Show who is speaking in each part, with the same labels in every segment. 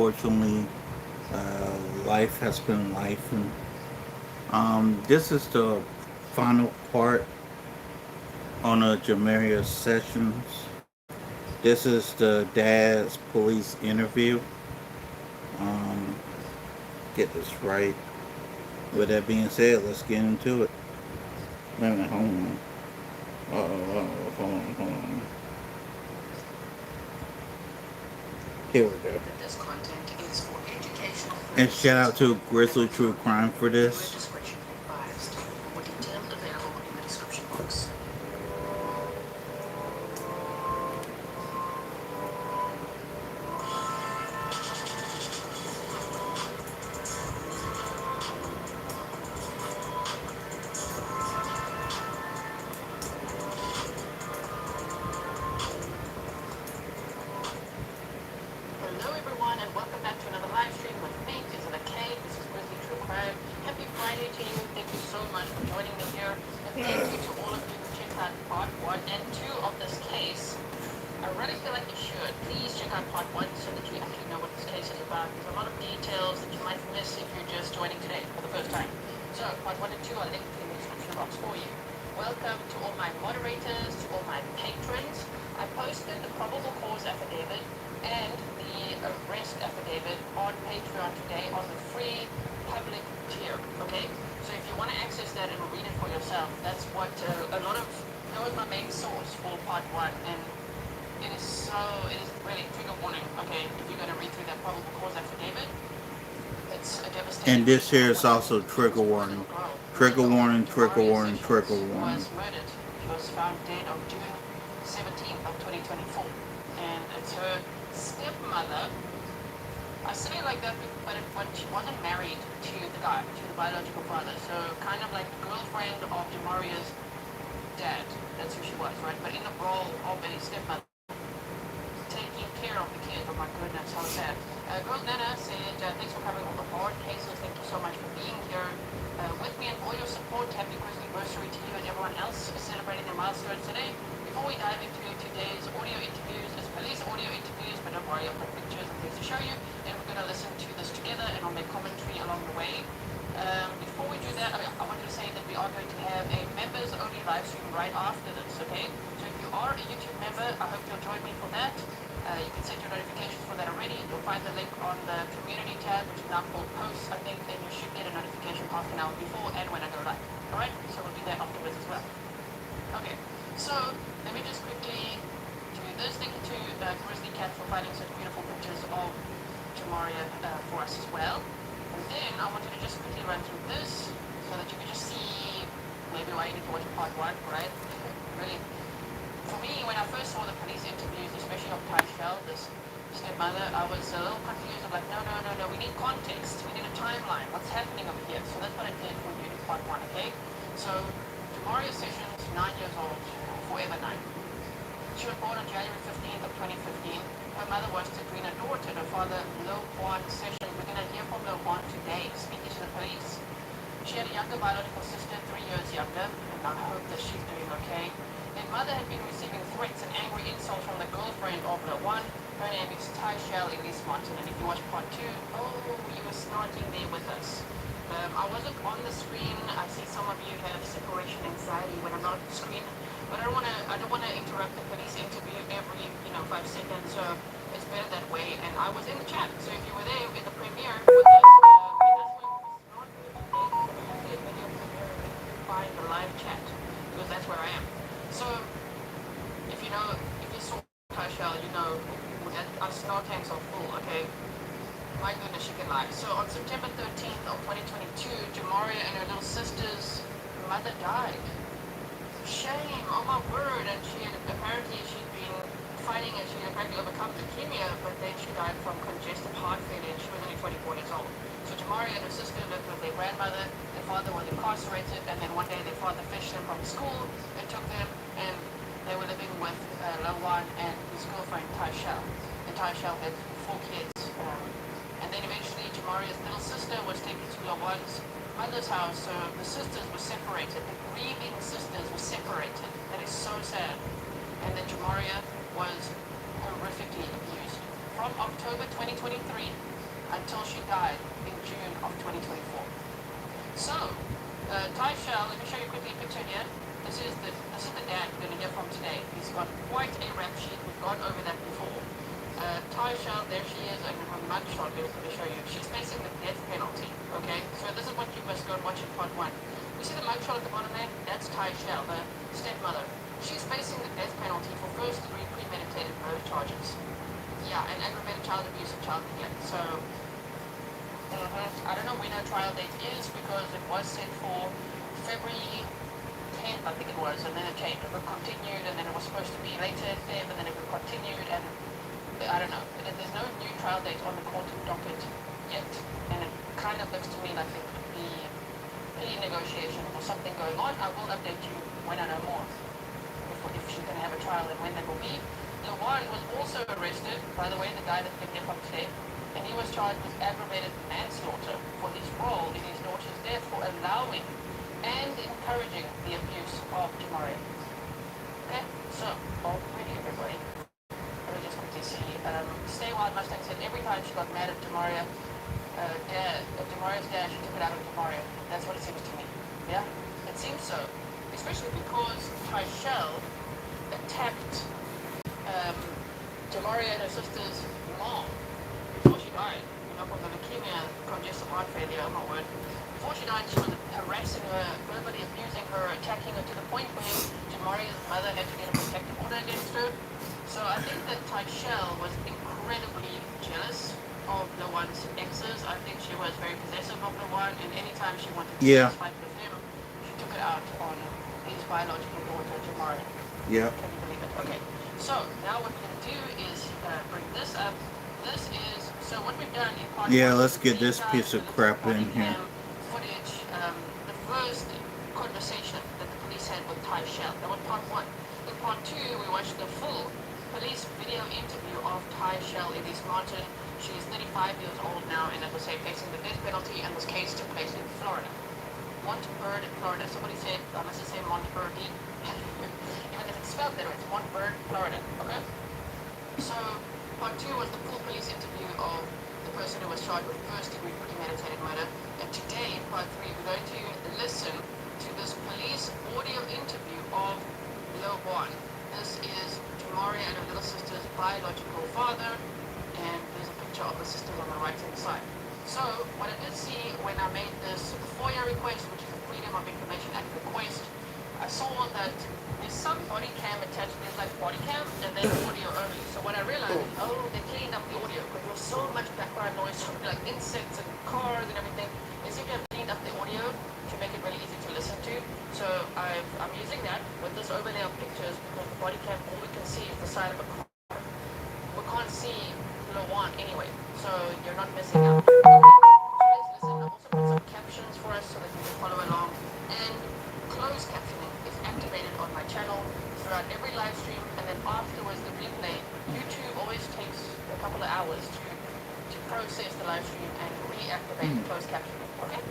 Speaker 1: unfortunately, life has been life. And this is the final part on a jamaria sessions. This is the dad's police interview. Um, get this right. With that being said, let's get into it. Wait a minute, hold on. Hold on. Here we go. This content is for educational purposes. And shout out to Grizzly True Crime for this. Discretion advised. More details available in the description box. Hello everyone and welcome back to another live stream with me. This is K. This is Grizzly True Crime. Happy Friday to you. Thank you so much for joining me here. And thank you to all of you who checked out part 1 and 2 of this case. I really feel like you should. Please check out part 1 so that you actually know what this case is about. There's a lot of details that you might miss if you're just joining today for the first time. So part 1 and 2 are linked in the description box for you. Welcome to all my moderators, to all my patrons. I posted the probable cause affidavit and the arrest affidavit on Patreon today on the free public tier, okay? So if you want to access that and read it for yourself, that's what that was my main source for part 1, and it is really trigger warning, okay? If you're going to read through that probable cause affidavit, it's a devastating. And this here is also trigger warning. Trigger warning, trigger warning, trigger warning. Was murdered. She was found dead on June 17th of 2024, and it's her stepmother. I say it like that, but she wasn't married to the guy, to the biological father. So kind of like girlfriend of Jamaria's dad. That's who she was, right? But in the role of a stepmother, taking care of the kid. Oh my goodness, how sad. Girl Nana said, thanks for covering all the hard cases. Thank you so much for being here with me and all your support. Happy Grizzly anniversary to you and everyone else celebrating their milestones today. Before we dive into today's audio interviews, it's police audio interviews, but don't worry, I've got pictures and things to show you, and we're going to listen to this together, and I'll make commentary along the way. Before we do that, I wanted to say that we are going to have a members-only live stream right after this, okay? So if you are a YouTube member, I hope you'll join me for that. You can set your notifications for that already. You'll find the link on the community tab, which is now called posts, I think, and you should get a notification half an hour before and when I go live. Alright, so we'll do that afterwards as well. Okay, so let me just quickly do this. Thank you to Grizzly Cat for finding such beautiful pictures of Jamaria for us as well. And then I wanted to just quickly run through this so that you can just see maybe why you need to watch part 1, right? Really. For me, when I first saw the police interviews, especially of Shell, this stepmother, I was a little confused. I'm like, no, we need context. We need a timeline. What's happening over here? So that's what I did for you in part 1, okay? So, Jamaria Sessions, 9 years old, forever 9. She was born on January 15th of 2015. Her mother was Sabrina Dorton, her father, Lo Juan Sessions. We're going to hear from Lo Juan today, speaking to the police. She had a younger biological sister, 3 years younger, and I hope that she's doing okay. Their mother had been receiving threats and angry insults from the girlfriend of the one. Her name is Shell Elise Martin, and if you watch part 2, oh, you were snorting there with us. I wasn't on the screen. I see some of you have separation anxiety when I'm not on the screen, but I don't want to interrupt the police interview every 5 seconds. So it's better that way. And I was in the chat, so if you were there in the premiere with us, video premiere, find the live chat because that's where I am. So, if you saw Shell, you know that our snow tanks are full, okay? My goodness, she can lie. So, on September 13th of 2022, Jamaria and her little sister's mother died. Shame, oh my word. And she'd been fighting and she had apparently overcome leukemia, but then she died from congestive heart failure and she was only 24 years old. So Jamaria and her sister lived with their grandmother. Their father was incarcerated, and then one day their father fetched them from school and took them, and they were living with Lawan and his girlfriend Shell. And Shell had 4 kids. And then eventually Jamaria's little sister was taken to Lawan's mother's house, so the sisters were separated. The grieving sisters were separated. That is so sad. And then Jamaria was horrifically abused. From October 2023 died in June of 2024. So, Tyshell, let me show you quickly a picture here. This is the dad we're going to hear from today. He's got quite a rap sheet. We've gone over that before. Tyshell, there she is, and her mugshot, let me show you. She's facing the death penalty, okay? So this is what you must go and watch in part 1. You see the mugshot at the bottom there? That's Tyshell, the stepmother. She's facing the death penalty for first-degree premeditated murder charges. Yeah, and aggravated child abuse and child neglect. So, I don't know when her trial date is because it was set for February 10th, I think it was, and then it changed. It got continued, and then it was supposed to be later in Feb, and then it got continued, and I don't know. There's no new trial date on the court docket yet, and it kind of looks to me like there could be plea negotiation or something going on. I will update you when I know more, if she's going to have a trial and when that will be. Lawan was also arrested, by the way, the guy that came here from today, and he was charged with aggravated manslaughter for his role in his daughter's death for allowing and encouraging the abuse of jamaria. Okay, so, already everybody. Let me just quickly see. Stay Wild Mustang said every time she got mad at Jamaria's dad, she took it out on Jamaria. That's what it seems to me. Yeah, it seems so. Especially because Tyshell attacked Jamaria and her sister's mom before she died. You know, from the leukemia, congestive heart failure, oh my word. Before she died, she was harassing her, verbally abusing her, attacking her to the point where Jamaria's mother had to get a protective order against her. So I think that Tyshell was incredibly jealous of Lawan's exes. I think she was very possessive of Lawan, and anytime she wanted to fight with him, she took it out on his biological daughter, Jamaria.
Speaker 2: Yeah.
Speaker 1: Can you believe it? Okay. So now what we're going to do is bring this up. This is, so what we've done in part
Speaker 2: Yeah,
Speaker 1: one,
Speaker 2: let's get this piece of crap in here.
Speaker 1: Footage, the first conversation that the police had with Tyshell. That was part 1. In part 2, we watched the full police video interview of Tyshell in East Martin. She is 35 years old now, and as I say, facing the death penalty, and this case took place in Florida. Montbird, Florida. Somebody said, I must say Montbird, even if it's spelled that way, it's Montbird, Florida, okay? So, part 2 was the full police interview of the person who was charged with first-degree premeditated murder, and today, in part 3, we're going to listen to this police audio interview of Lawan. This is Jamaria and her little sister's biological father, and there's a picture of the sisters on the right-hand side. So, what I did see when I made this FOIA request, which is a Freedom of Information Act request, I saw that there's some body cam attached, there's like body cam, and then audio only. So what I realized, they cleaned up the audio, because there was so much background noise, so many like insects and cars and everything. They seem to have cleaned up the audio to make it really easy to listen to. So I'm using that with this overlay of pictures, because the body cam, all we can see is the side of a car. We can't see Lawan anyway, so you're not missing out. So let's listen. I've also put some captions for us so that you can follow along. And closed captioning is activated on my channel throughout every live stream, and then afterwards the replay. YouTube always takes a couple of hours to process the live stream and reactivate closed captioning. Okay?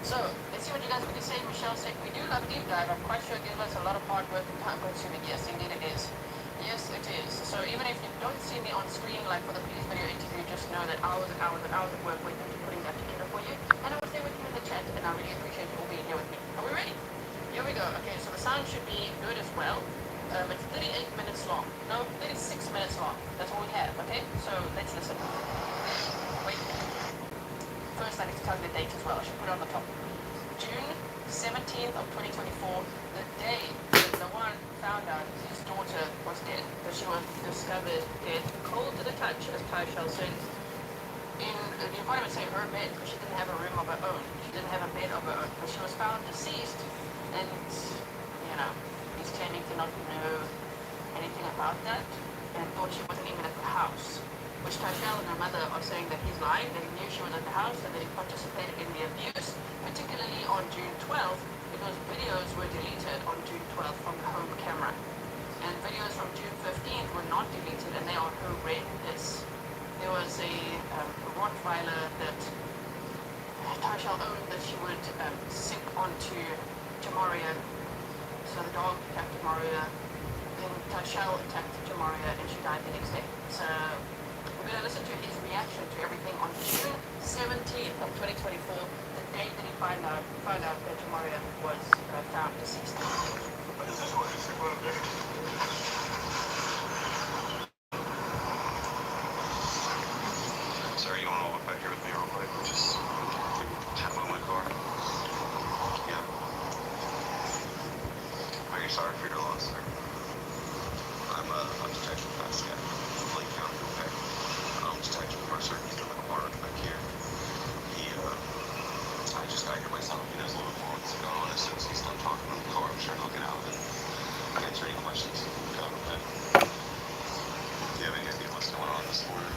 Speaker 1: So let's see what you guys are going to say. Michelle said, we do love deep dive. I'm quite sure it gives us a lot of hard work and time consuming. Yes, indeed it is. Yes, it is. So even if you don't see me on screen, like for the police video interview, just know that hours and hours and hours of work went into putting that together for you. And I was there with you in the chat, and I really appreciate you all being here with me. Are we ready? Here we go. Okay, so the sound should be good as well. It's 38 minutes long. No, 36 minutes long. That's all we have, okay? So let's listen. Wait. First, I need to tell you the date as well. I should put it on the top. June 17th of 2024, the day that Lawan found out his daughter was dead, that she was discovered dead, cold to the touch, as Tyshell said, in, you can't even say her bed, because she didn't have a room of her own. She didn't have a bed of her own, but she was found deceased, and, you know, he's claiming to not know anything about that, and thought she wasn't even at the house, which Tyshell and her mother are saying that he's lying, that he knew she was at the house, and that he participated in the abuse, particularly on June 12th, because videos were deleted on June 12th from the home camera. And videos from June 15th were not deleted, and they are horrendous. There was a Rottweiler that Tyshell owned that she would sink onto Jamaria. So the dog attacked Jamaria, then Tyshell attacked Jamaria, and she died the next day. So we're going to listen to his reaction to everything on June 17th
Speaker 3: know if I hear with me real quick. Just tap on my car. Yeah. Are you sorry for your loss, sir? I'm Detective Fast, yeah. Lake County, okay. Detective Mercer, he's doing a warrant back here. I just got here myself. He knows a little bit more what's going on. As soon as he's done talking on the car, I'm sure he'll get out and answer any questions. Go ahead. Do you have any idea what's going on this morning?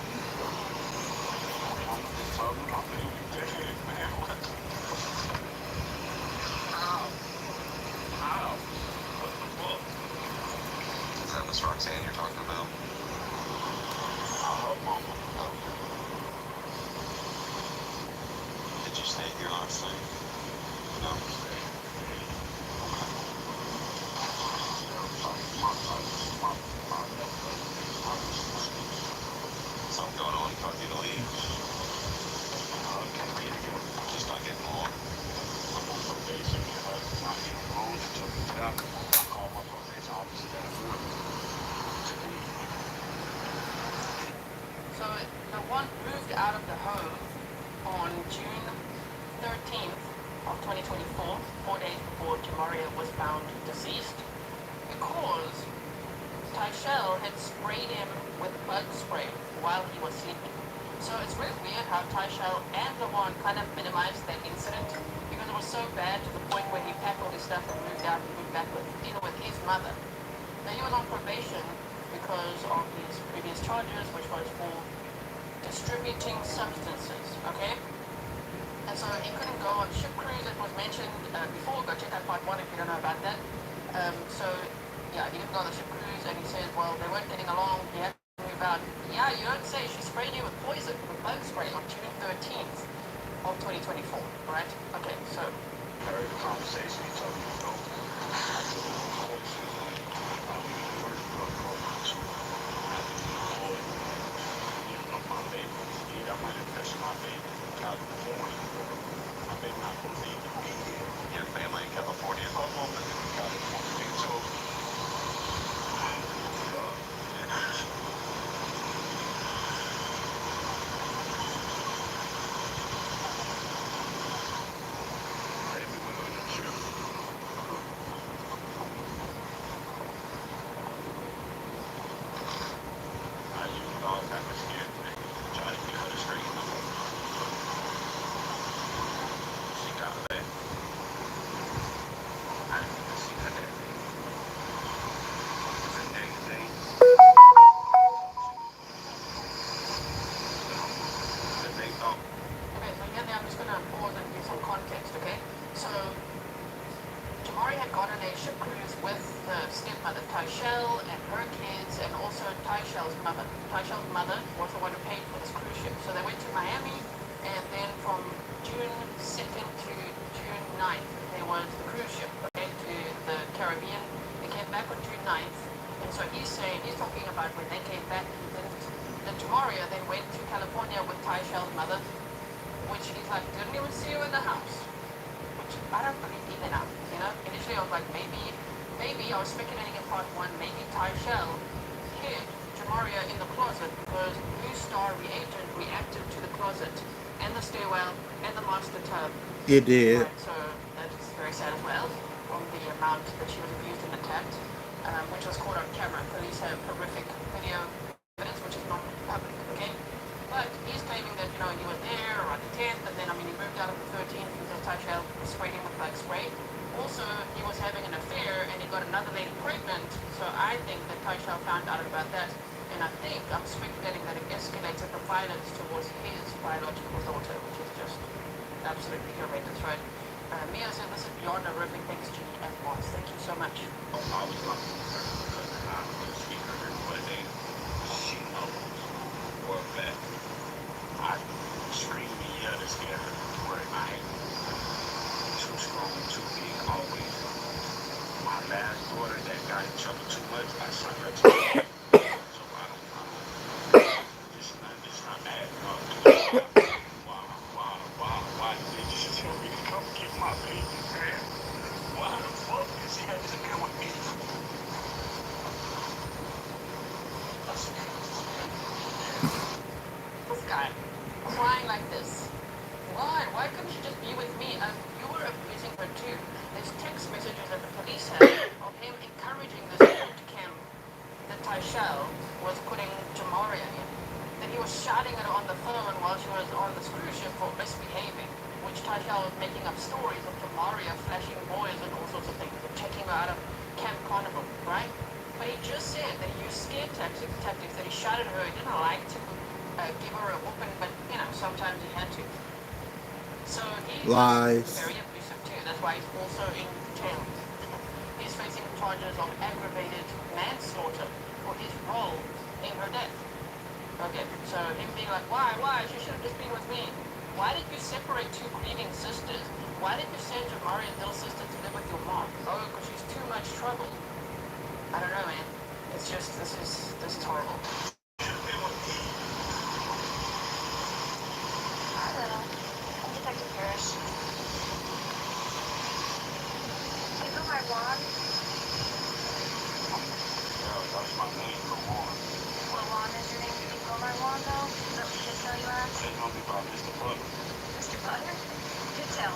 Speaker 3: Is that Miss Roxanne you're talking about? Did you stay here last night? No. Something going on, caused you to leave. Just not getting along.
Speaker 1: So the one moved out of the home on June 13th of 2024, 4 days before jamaria was found deceased, because Tyshell had sprayed him with bug spray while he was sleeping. So it's really weird how Tyshell and Lawan kind of minimized that incident because it was so bad to the point where he packed all his stuff and moved out and moved back with his mother. Now he was on probation because of his previous charges, which was for distributing substances, okay? And so he couldn't go on ship cruise, it was mentioned before. Go check out part 1 if you don't know about that. So yeah, he didn't go on the ship cruise, and he said, well, they weren't getting along, he had to move out. Yeah, you don't say. She sprayed you with poison, with bug spray on June 13th of 2024, right? Okay, so
Speaker 3: Heard the conversation he told me to go. Your family in California.
Speaker 1: okay, so here I'm just gonna pause and give some context, okay? So Jamaria had gone on a ship cruise with the stepmother Tyshell and her kids, and also Tyshell's mother. Tyshell's mother was the one who paid for this cruise ship. So they went to Miami, and then from June 2nd to June 9th, there was the cruise ship, okay, to the Caribbean. They came back on June 9th, and so he's talking about when they came back, then Jamaria then went to California with Tyshell's mother, which he's like, didn't even see you in the house. Which I don't believe either now, you know? Initially I was like, maybe I was speculating in part 1, maybe Tyshell hid Jamaria in the closet because Blue Star reagent reacted to the closet and the stairwell and the master tub.
Speaker 2: It did.
Speaker 1: Right, so that is very sad as well, from the amount that she was abused and attacked, which was caught on camera. Police have horrific video evidence, which is not public, okay? But he's claiming that, you know, he was there on the 10th, and then, I mean, he moved out on the 13th because Tyshell sprayed him with bug spray. Also, he was having an affair, and he got another lady pregnant, so I think that Tyshell found out about that, and I think, I'm speculating that it escalated the violence towards his biological daughter, which is just absolutely horrendous, right? Mia said, this is beyond horrific. Thanks, G and Moss. Thank you so much.
Speaker 3: I was lucky with her because I couldn't speak to her, but she knows for a fact. I screamed and yelled to scare her to where I ain't too strong, too big, always. My last daughter that got in trouble too much, I shot her too. So it's not bad. Why did you tell me to come get my baby, man? Why the fuck is he had to deal with me?
Speaker 1: crying like this. Why couldn't she just be with me? You were abusing her too. There's text messages that the police had of him encouraging this boot camp that Tyshell was putting jamaria in. That he was shouting at her on the phone while she was on this cruise ship for misbehaving, which Tyshell was making up stories of jamaria flashing boys and all sorts of things, and checking her out of Camp Carnival, right? But he just said that he used scare tactics, that he shouted at her. He didn't like to give her a whooping, but, sometimes he had to. So he's
Speaker 2: Lies.
Speaker 1: very abusive too. That's why he's also in jail. He's facing charges of aggravated manslaughter for his role in her death. Okay, so him being like, why? She should have just been with me. Why did you separate two grieving sisters? Why did you send Jamaria's little sister to live with your mom? Oh, because she's too much trouble. I don't know, man. It's just, this is horrible.
Speaker 4: Hello. I'm Detective Parrish. You know my wand?
Speaker 3: Yeah, that's my name, Lawan.
Speaker 4: Lawan is your name? Do you go by wand, though? Is that what you just tell you at?
Speaker 3: They know me by Mr. Butter.
Speaker 4: Mr. Butter? Do tell.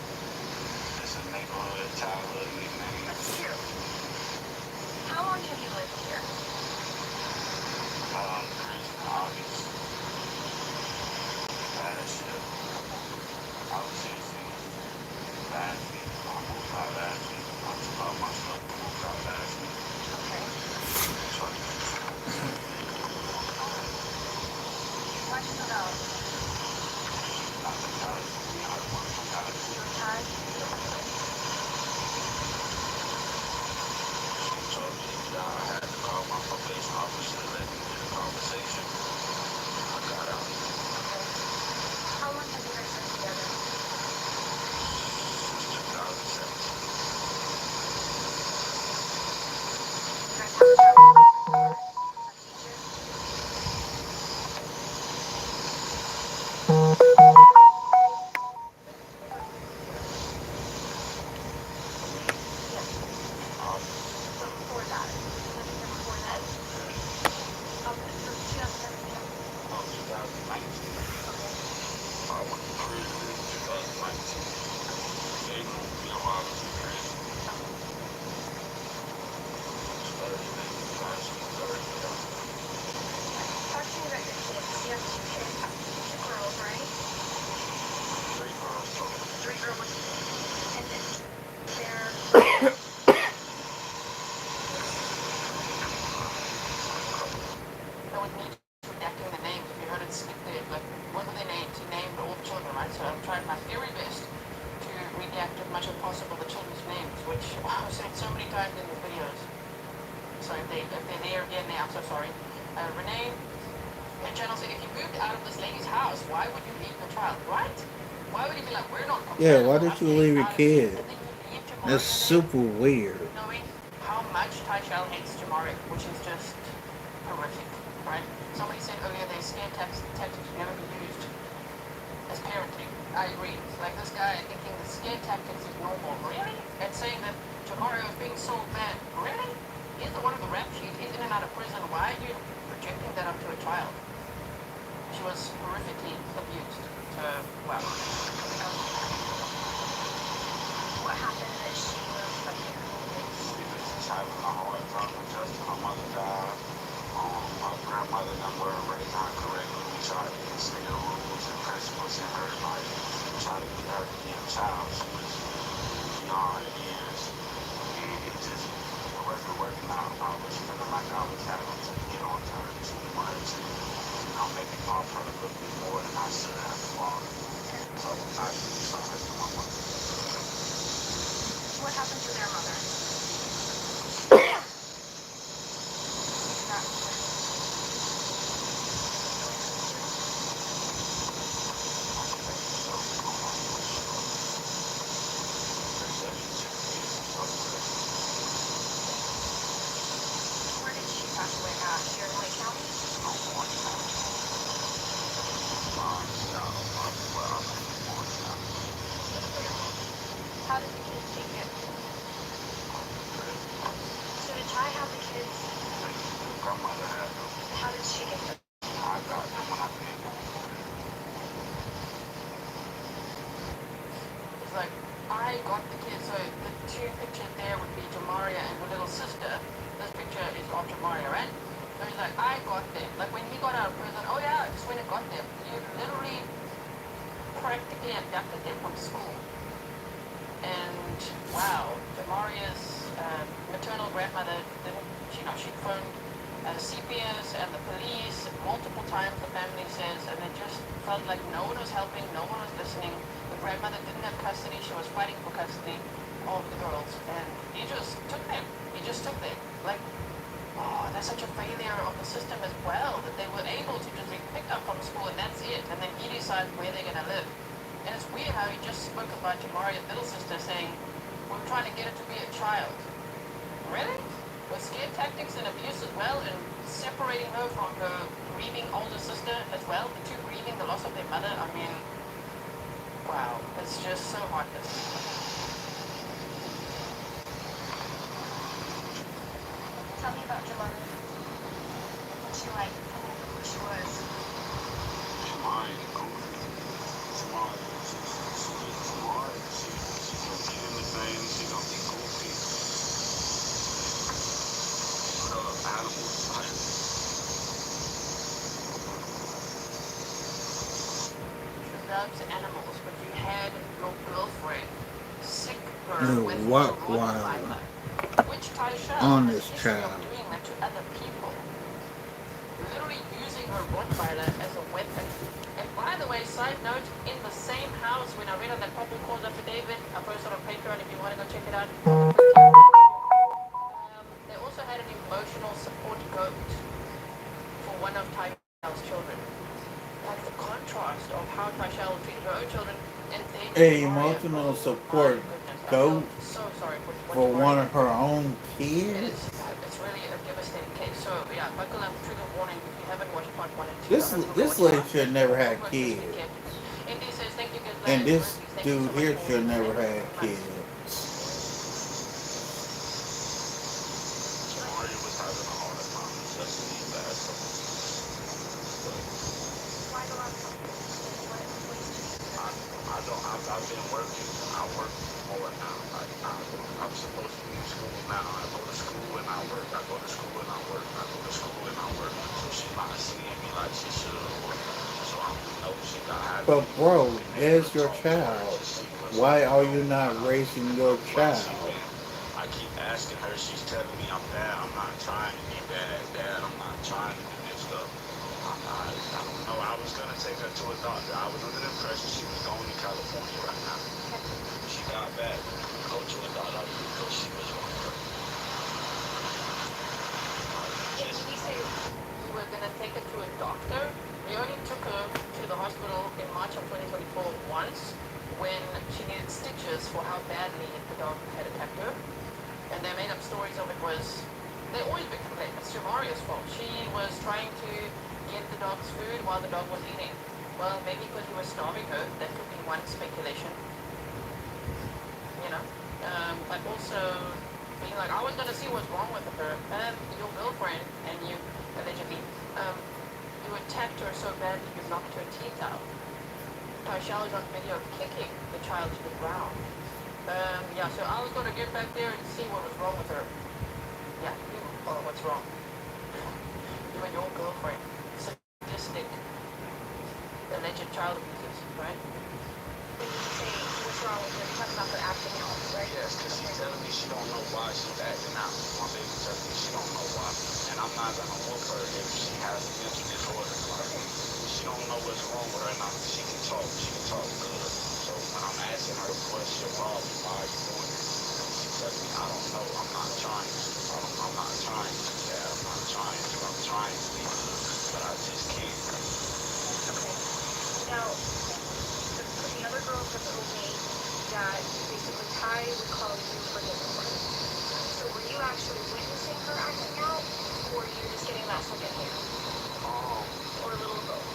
Speaker 3: It's a neighborhood, childhood nickname.
Speaker 4: That's cute. How long have you lived here?
Speaker 3: Recent August. Last year. I was here since last week. I moved out last week. I took all my stuff and moved out last week.
Speaker 4: Okay.
Speaker 3: So,
Speaker 4: Why'd you move out?
Speaker 3: I'm retired. I work from college.
Speaker 4: You retired?
Speaker 3: She told me that I had to call my probation officer and let me get a conversation. I got out.
Speaker 4: Okay. How long have you guys been together?
Speaker 3: Since 2017.
Speaker 4: You guys have a travel before? A teacher? Yes. So before that? Was it before that? Okay, so 2017.
Speaker 3: 2019.
Speaker 4: Okay.
Speaker 3: I went to prison in 2019. They moved me while I was in prison. Thursday, last week, Thursday.
Speaker 4: Talk to me about your kids. You have two kids. Two girls, right?
Speaker 3: 3 girls, so
Speaker 4: Three girls. And then they're...
Speaker 1: I would need redacting the names. If you heard it skip there, like, what were their names? He named all the children, right? So I'm trying my very best to redact as much as possible the children's names, which I've said so many times in the videos. So if they're there again now, I'm so sorry. Renee, and channel said, if you moved out of this lady's house, why would you leave the child, right? Why would you be like, we're not
Speaker 2: Yeah,
Speaker 1: compatible,
Speaker 2: why did
Speaker 1: I'm
Speaker 2: you
Speaker 1: getting
Speaker 2: leave your
Speaker 1: out of here,
Speaker 2: kid?
Speaker 1: and then you leave Jamaria
Speaker 2: That's
Speaker 1: there?
Speaker 2: super weird.
Speaker 1: Knowing how much Tyshell hates Jamaria, which is just horrific, right? Somebody said earlier their scare tactics should never be used as parenting. I agree. Like this guy thinking the scare tactics is normal. Really? And saying that Jamaria was being so bad. Really? He's the one with the rap sheet. He's in and out of prison. Why are you projecting that onto a child? She was horrifically abused. So, wow.
Speaker 4: What happened that she was apparently...
Speaker 3: she was just having a hard time adjusting. Her mother died. My grandmother and them were raised her correctly. We tried to instill rules and principles in her life. We tried to get her to be a child. She was beyond years. And it just wasn't working out. I was feeling like I was having to get on to her too much. And make it off her a little bit more than I should have for. So I really sorry to my mother.
Speaker 4: What happened to their mother? Where did she pass away at? Here in Lake County? How did the kids take it? So did Ty have the kids?
Speaker 3: Grandmother had them.
Speaker 4: How did she get them?
Speaker 3: I got them when I came home.
Speaker 1: He's like, I got the kids. So the two pictures there would be jamaria and her little sister. This picture is of jamaria, right? So he's like, I got them. Like when he got out of prison, oh yeah, I just went and got them. You literally practically abducted them from school. And wow, jamaria's maternal grandmother didn't, she phoned CPS and the police multiple times, the family says, and it just felt like no one was helping, no one was listening. The grandmother didn't have custody, she was fighting for custody of the girls, and he just took them. He just took them. Like, oh, that's such a failure of the system as well, that they were able to just be picked up from school and that's it, and then he decides where they're going to live. And it's weird how he just spoke about Jamaria's little sister saying, we're trying to get her to be a child. Really? With scare tactics and abuse as well, and separating her from her grieving older sister as well, the two grieving the loss of their mother. I mean, wow, it's just so heartless.
Speaker 4: Tell me about Jamaria. What's she like? Tell me who she was.
Speaker 3: Jamaria, Jamaria, she's gonna get in the thing, she's gonna be goofy. Animals, like.
Speaker 1: She loves animals, but you had your girlfriend sick her
Speaker 2: It'll
Speaker 1: with
Speaker 2: walk
Speaker 1: a
Speaker 2: wild
Speaker 1: Rottweiler, which Taisha
Speaker 2: on
Speaker 1: has
Speaker 2: this
Speaker 1: a history of
Speaker 2: child.
Speaker 1: doing that to other people. Literally using her Rottweiler as a weapon. And by the way, side note, in the same house, when I read on that Purple Cause affidavit, I posted on Patreon if you want to go check it out. They also had an emotional support goat for one of Taisha's children. Like the contrast of how Taisha treated her own children and then
Speaker 2: A
Speaker 1: Jamaria.
Speaker 2: emotional
Speaker 1: Oh
Speaker 2: support
Speaker 1: my goodness, I
Speaker 2: goat
Speaker 1: feel so sorry for
Speaker 2: for one
Speaker 1: Jamaria.
Speaker 2: of her own
Speaker 1: It is,
Speaker 2: kids.
Speaker 1: it's really a devastating case. So yeah, buckle up, trigger warning if you haven't watched part 1 and 2.
Speaker 2: This lady should never had kids,
Speaker 1: Indy says, thank you, good
Speaker 2: and
Speaker 1: lad.
Speaker 2: this
Speaker 1: Thank you so
Speaker 2: dude
Speaker 1: much
Speaker 2: here
Speaker 1: for
Speaker 2: should
Speaker 1: the
Speaker 2: never had
Speaker 1: 3 months.
Speaker 2: kids.
Speaker 3: Jamaria was having a hard time adjusting to that.
Speaker 4: Why the last couple of years? What is
Speaker 3: I've been working. I work more now. I'm supposed to be in school now. I go to school and I work. I go to school and I work. I go to school and I work. So she's not seeing me like she should. So I know she got happy.
Speaker 2: But bro, there's your child. Why are you not raising your child?
Speaker 3: I keep asking her. She's telling me I'm bad. I'm not trying to be bad. Dad, I'm not trying to do this stuff. I don't know. I was gonna take her to a doctor. I was under the impression she was going to California right now. She got back. Go to a doctor because she was wrong.
Speaker 4: Did we say
Speaker 1: We were going to take her to a doctor. We only took her to the hospital in March of 2024 once when she needed stitches for how badly the dog had attacked her. And their made up stories of it was, they always victim blame. It's Jamaria's fault. She was trying to get the dog's food while the dog was eating. Well, maybe because he was starving her. That could be one speculation. You know? But also being like, I was going to see what's wrong with her. Your girlfriend and you, allegedly, you attacked her so badly you knocked her teeth out. Taisha was on video kicking the child to the ground. Yeah, so I was going to get back there and see what was wrong with her. Yeah, what's wrong? You and your girlfriend. Sadistic, alleged child abusers, right?
Speaker 4: when you say what's wrong with her? You're talking about her acting out, right?
Speaker 3: Yes, because she's telling me she don't know why she's acting out. My baby telling me she don't know why. And I'm not going to whoop her if she has a mental disorder. Like, she don't know what's wrong with her. And she can talk good. So when I'm asking her, what's your problem? Why are you doing this? She tells me, I don't know. I'm not trying to. I'm not trying to, Dad. I'm not trying to. I'm trying to be good, but I just can't.
Speaker 4: Okay. Now, the other girls have told me that basically Ty would call you for discipline. So were you actually witnessing her acting out, or you just getting that second hand, or a little of both?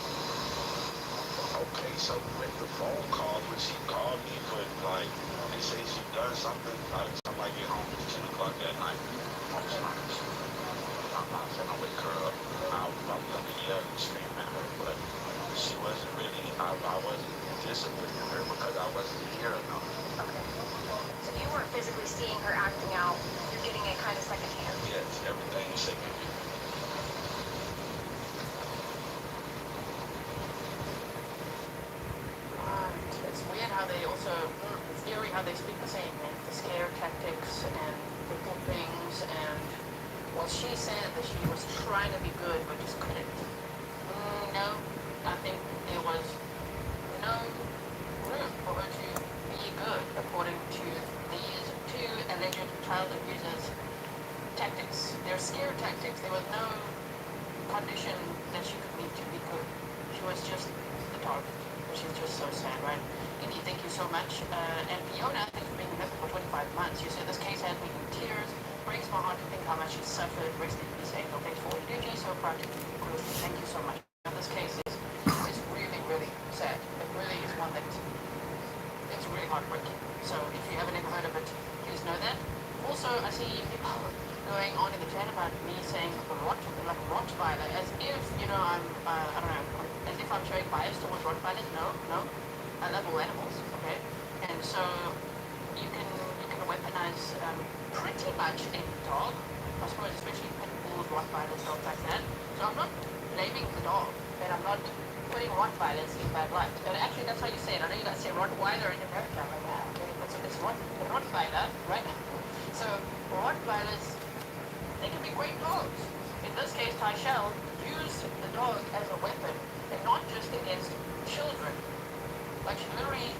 Speaker 3: Okay, so with the phone call, when she called me, but like, they say she done something, by the time I get home, it's 10 o'clock that night. I'm not gonna wake her up. I'm gonna yell and scream at her, but she wasn't really, I wasn't disciplining her because I wasn't here enough.
Speaker 4: Okay. So you weren't physically seeing her acting out. You're getting it kind of secondhand.
Speaker 3: Yes, everything is second here.
Speaker 1: It's weird how they also, it's eerie how they speak the same, and the scare tactics and the whoopings, and well, she said that she was trying to be good but just couldn't. No, I think there was no room for her to be good according to these two alleged child abusers' tactics. Their scare tactics. There was no condition that she could meet to be good. She was just the target. Which is just so sad, right? Indy, thank you so much. And Fiona, thanks for being with us for 25 months. You said this case had me in tears. Breaks my heart to think how much she suffered. Rest in peace, Angel. Thanks for all you do, G. So proud to be with you. Thank you so much. This case is really, really sad. It really is one that it's really heartbreaking. So if you haven't ever heard of it, please know that. Also, I see people going on in the chat about me saying like Rottweiler, as if, you know, I'm, I don't know, as if I'm showing bias towards Rottweilers. No. I love all animals, okay? And so you can weaponize pretty much any dog, I suppose, especially pit bulls, Rottweilers, dogs like that. So I'm not blaming the dog, and I'm not putting Rottweilers in bad light. And actually, that's how you say it. I know you guys say Rottweiler in America, I'm like, wow, okay, but so it's Rottweiler, right? So Rottweilers, they can be great dogs. In this case, Tyshell used the dog as a weapon, and not just against children. Like, she literally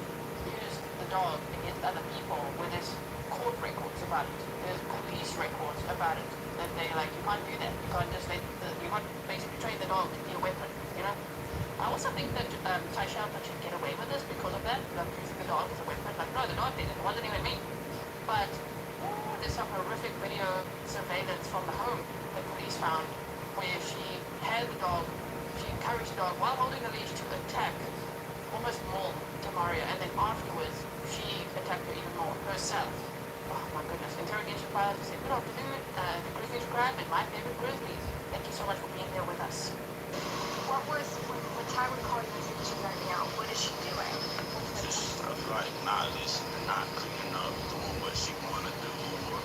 Speaker 1: used the dog against other people where there's court records about it. There's police records about it. That they like, you can't do that. You can't just you can't basically train the dog to be a weapon, you know? I also think that Tyshell should get away with this because of that, like using the dog as a weapon. Like, no, the dog did it. It wasn't even me. But there's some horrific video surveillance from the home that police found where she had the dog, she encouraged the dog while holding the leash to attack, almost maul Jamaria, and then afterwards she attacked her even more herself. Oh my goodness. Interrogation files said, good afternoon, the Grizzlies crime and my favorite Grizzlies. Thank you so much for being here with us.
Speaker 4: What was, when Ty would call you and say that she's acting out, what is she doing?
Speaker 3: Just stuff like not listening, not cleaning up, doing what she wanna do, or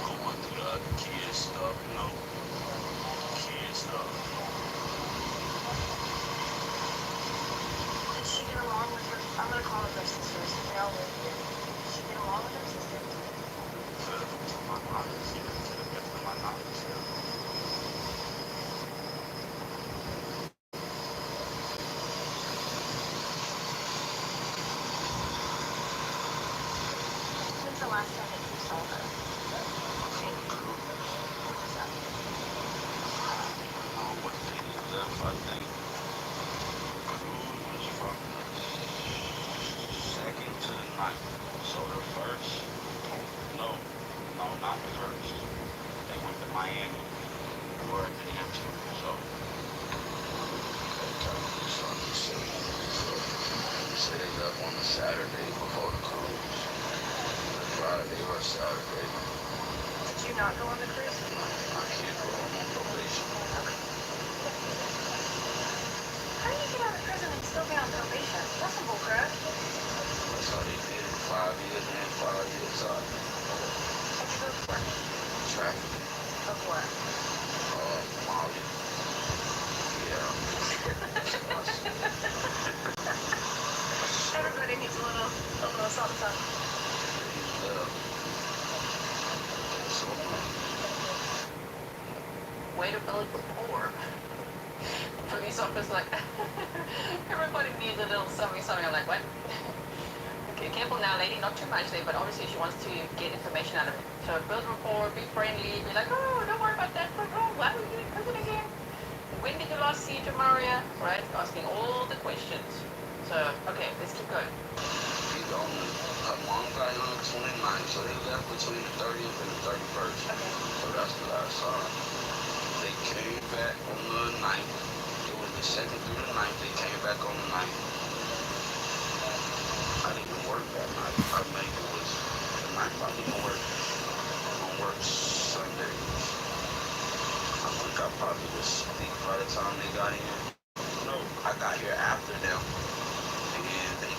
Speaker 3: going through the other kids' stuff, you know, kids stuff.
Speaker 4: Did she get along with her? I'm gonna call them her sisters. They all live here. Did she get along with her sisters?
Speaker 3: To my knowledge, yeah, to the best of my knowledge, yeah.
Speaker 4: When's the last time that you saw her? What was that?
Speaker 3: What day is that? I think cruise was from the 2nd to the 9th. So the 1st, no, not the 1st. They went to Miami for the answer. So they said they left on a Saturday before the cruise. Friday or Saturday.
Speaker 4: Did you not go on the cruise?
Speaker 3: I can't go on probation.
Speaker 4: How do you get out of prison and still be on probation? That's some bullcrap.
Speaker 3: That's how they did it. 5 years in, 5 years out.
Speaker 4: What'd you go for?
Speaker 3: Trafficking.
Speaker 4: Of what?
Speaker 3: Molly. Yeah.
Speaker 4: Everybody needs a little something.
Speaker 3: So,
Speaker 1: Way to build rapport. Police officer like, everybody needs a little something. I'm like, what? Okay, careful now, lady. Not too much there, but obviously she wants to get information out of it. So build rapport, be friendly, be like, oh, don't worry about that. Like, oh, why are we getting prison again? When did you last see Jamaria? Right? Asking all the questions. So, okay, let's keep going.
Speaker 3: he's only a mom got on the 29th, so they left between the 30th and the 31st. So that's the last time. They came back on the 9th. It was the 2nd through the 9th. They came back on the 9th. I didn't even work that night. I think it was the 9th. I didn't work. I don't work Sundays. I think I probably was asleep by the time they got in. No, I got here after them. And they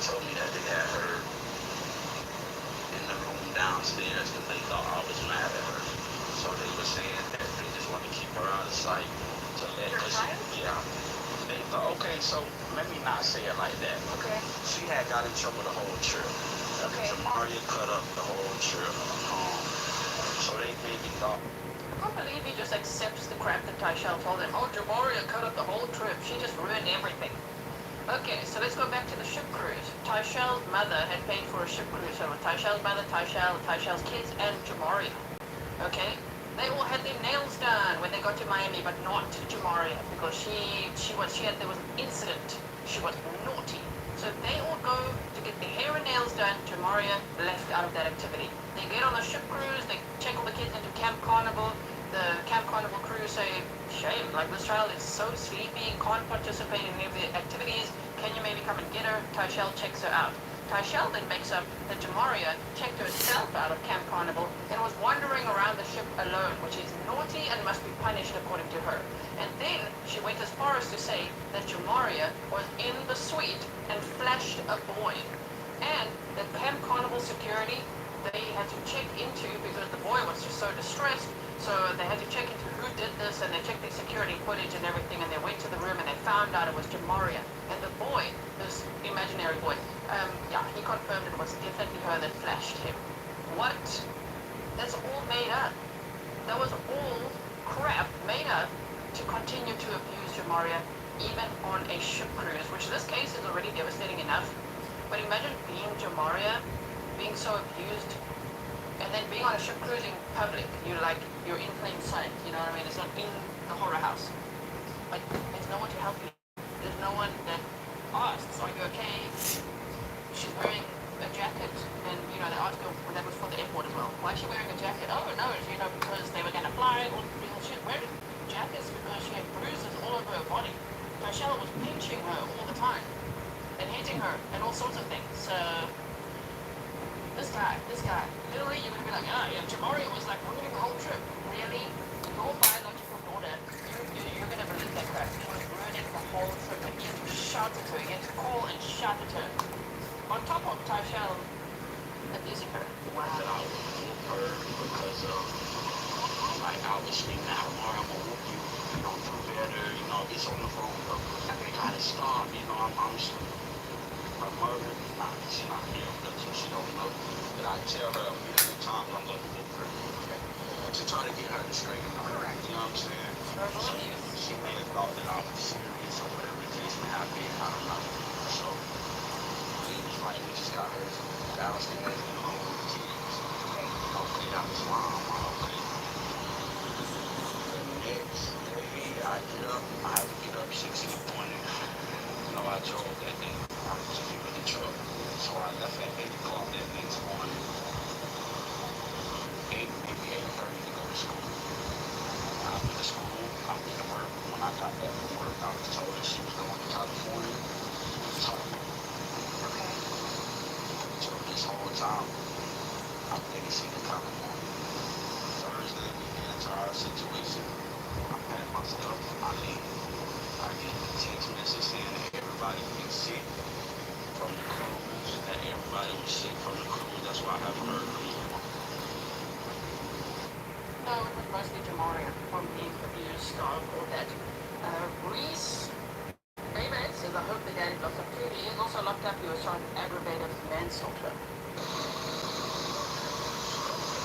Speaker 3: downstairs because they thought I was mad at her. So they were saying that they just want to keep her out of sight. To let
Speaker 4: Your
Speaker 3: her,
Speaker 4: child?
Speaker 3: yeah. They thought, okay, so let me not say it like that.
Speaker 4: Okay.
Speaker 3: She had got in trouble the whole trip.
Speaker 4: Okay.
Speaker 3: Jamaria cut up the whole trip. So they maybe thought.
Speaker 1: I can't believe he just accepts the crap that Tyshell told him. Oh, Jamaria cut up the whole trip. She just ruined everything. Okay, so let's go back to the ship cruise. Tyshell's mother had paid for a ship cruise. So with Tyshell's mother, Tyshell's kids, and Jamaria. Okay? They all had their nails done when they got to Miami, but not Jamaria, because there was an incident. She was naughty. So they all go to get their hair and nails done. Jamaria left out of that activity. They get on the ship cruise, they check all the kids into Camp Carnival. The Camp Carnival crew say, shame, like this child is so sleepy, can't participate in any of the activities, can you maybe come and get her? Tyshell checks her out. Tyshell then makes up that Jamaria checked herself out of Camp Carnival and was wandering around the ship alone, which is naughty and must be punished according to her. And then she went as far as to say that Jamaria was in the suite and flashed a boy. And the Camp Carnival security, they had to check into, because the boy was just so distressed, so they had to check into who did this, and they checked their security footage and everything, and they went to the room and they found out it was Jamaria. And the boy, this imaginary boy, he confirmed it was definitely her that flashed him. What? That's all made up. That was all crap made up to continue to abuse Jamaria, even on a ship cruise, which this case is already devastating enough. But imagine being Jamaria, being so abused, and then being on a ship cruise in public. You're in plain sight, you know what I mean? It's not in the horror house. But there's no one to help you. There's no one that asks, are you okay? She's wearing a jacket, and the article that was for the airport as well. Why is she wearing a jacket? Oh no, because they were gonna fly, all shit. Wearing jackets because she had bruises all over her body. Tyshell was pinching her all the time and hitting her and all sorts of things. So this guy, literally you're gonna be like, Jamaria was like ruining the whole trip. Really? Your biological daughter, you're gonna believe that crap. She was ruining the whole trip, and you had to shout at her, you had to call and shout at her. On top of Tyshell abusing her.
Speaker 3: Wow. That I would whoop her because like I was screaming out, Mara, I'm gonna whoop you, do better, it's on the phone, bro. Okay. Gotta stop, I'm her mother, she's not here, but she don't know. But I tell her a million times I'm gonna whoop her. To try to get her to straighten out. Correct. You know what I'm saying? She may have thought that I was serious or whatever the case may have been, I don't know. So it was like we just got her balanced together and home with the kids. Okay, that was mom. Okay. The next day I get up, I have to get up 6 in the morning. I drove that day. I was in the truck. So I left at 8 o'clock that next morning. 8, maybe 8:30 to go to school. When I went to school, I went to work. When I got back from work, I was told that she was going to California. Okay. So this whole time, I didn't see the California. Thursday, we get into our situation. I packed my stuff. I leave. I get a text message saying that everybody was sick from the cruise. That everybody was sick from the cruise. That's why I haven't heard from you.
Speaker 1: No, it was mostly Jamaria from being abused, starved, all that. Reese David says, I hope the daddy locked up too. He is also locked up. He was charged with aggravated manslaughter.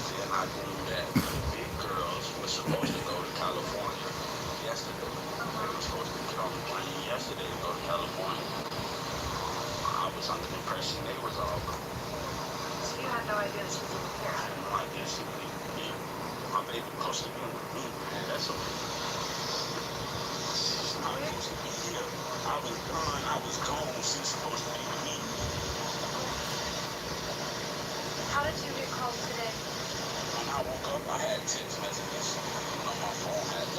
Speaker 3: Then I knew that the big girls were supposed to go to California yesterday. They were supposed to get on the plane yesterday to go to California. I was under the impression they was all gone.
Speaker 4: So you had no idea that she was even here?
Speaker 3: I had no idea she was even here. My baby supposed to be with me, and that's okay. She's not supposed to be here. I was gone. She's supposed to be with me.
Speaker 4: How did you get called today?
Speaker 3: When I woke up, I had text messages. My phone had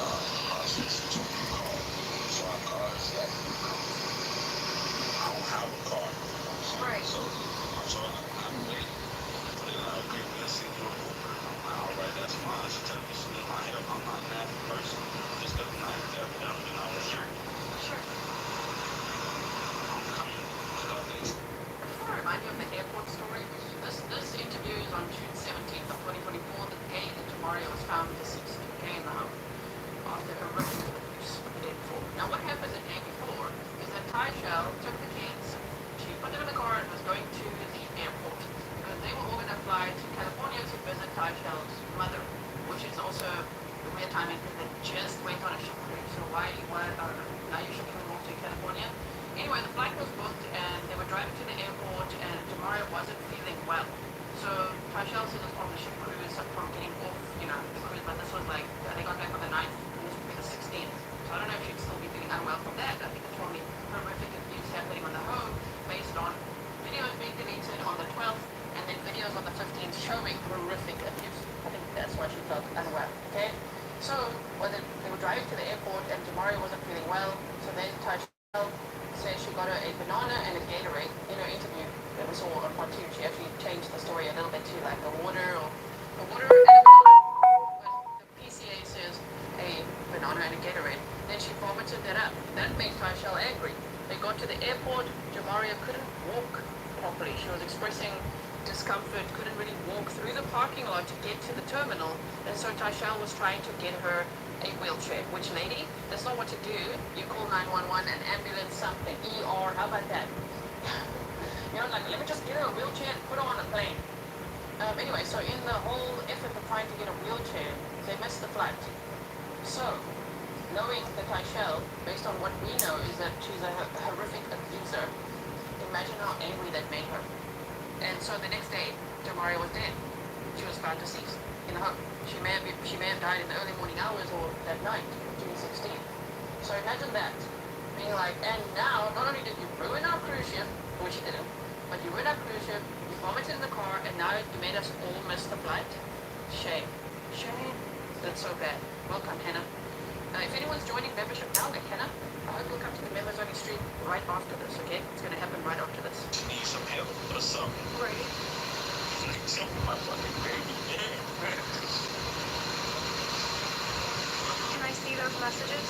Speaker 3: since two called. So I called and said, I don't have a car.
Speaker 4: Right.
Speaker 3: So I told her, I'm waiting. Put it out, okay, let's see you. All right, that's fine. She told me she needs my help. I'm not an average person. Just because I'm not that down, I was sure.
Speaker 4: Sure.
Speaker 3: I'm coming.
Speaker 1: I just want to remind you of the airport story. This interview is on June 17th. Tashel's mother, which is also the weird timing because they just went on a ship cruise. So why, I don't know. Now you're shipping them off to California. Anyway, the flight was booked and they were driving to the airport and Jamaria wasn't feeling well. So Tashel said it's from the ship cruise, from getting off, the cruise, but this was like, they got back on the 9th and this would be the 16th. So I don't know if she'd still be feeling unwell from that. I think it's probably horrific abuse happening on the home based on videos being deleted on the 12th and then videos on the 15th showing horrific abuse. I think that's why she felt unwell, okay? So, they were driving to the airport and Jamaria wasn't feeling well, so then Tashel says she got her a banana and a Gatorade. In her interview that we saw on part 2, she actually changed the story a little bit to like a water and a banana. But the PCA says a banana and a Gatorade. Then she vomited that up. That made Tashel angry. They got to the airport. Jamaria couldn't walk properly. She was expressing discomfort, couldn't really walk through the parking lot to get to the terminal. And so Tashel was trying to get her a wheelchair. Which, lady, that's not what to do. You call 911, an ambulance, something, ER, how about that? Like, let me just get her a wheelchair and put her on a plane. Anyway, so in the whole effort of trying to get a wheelchair, they missed the flight. So, knowing that Tashel, based on what we know, is that she's a horrific abuser, imagine how angry that made her. And so the next day, Jamaria was dead. She was found deceased in the home. She may have died in the early morning hours or that night, June 16th. So imagine that. Being like, and now, not only did you ruin our cruise ship, which you didn't, but you ruined our cruise ship, you vomited in the car, and now you made us all miss the flight. Shame. Shame. That's so bad. Welcome, Hannah. If anyone's joining membership now, like Hannah, I hope you'll come to the members only stream right after this, okay? It's going to happen right after this.
Speaker 3: She needs some help or something.
Speaker 4: Right.
Speaker 3: Some of my fucking baby dead.
Speaker 4: Can I see those messages?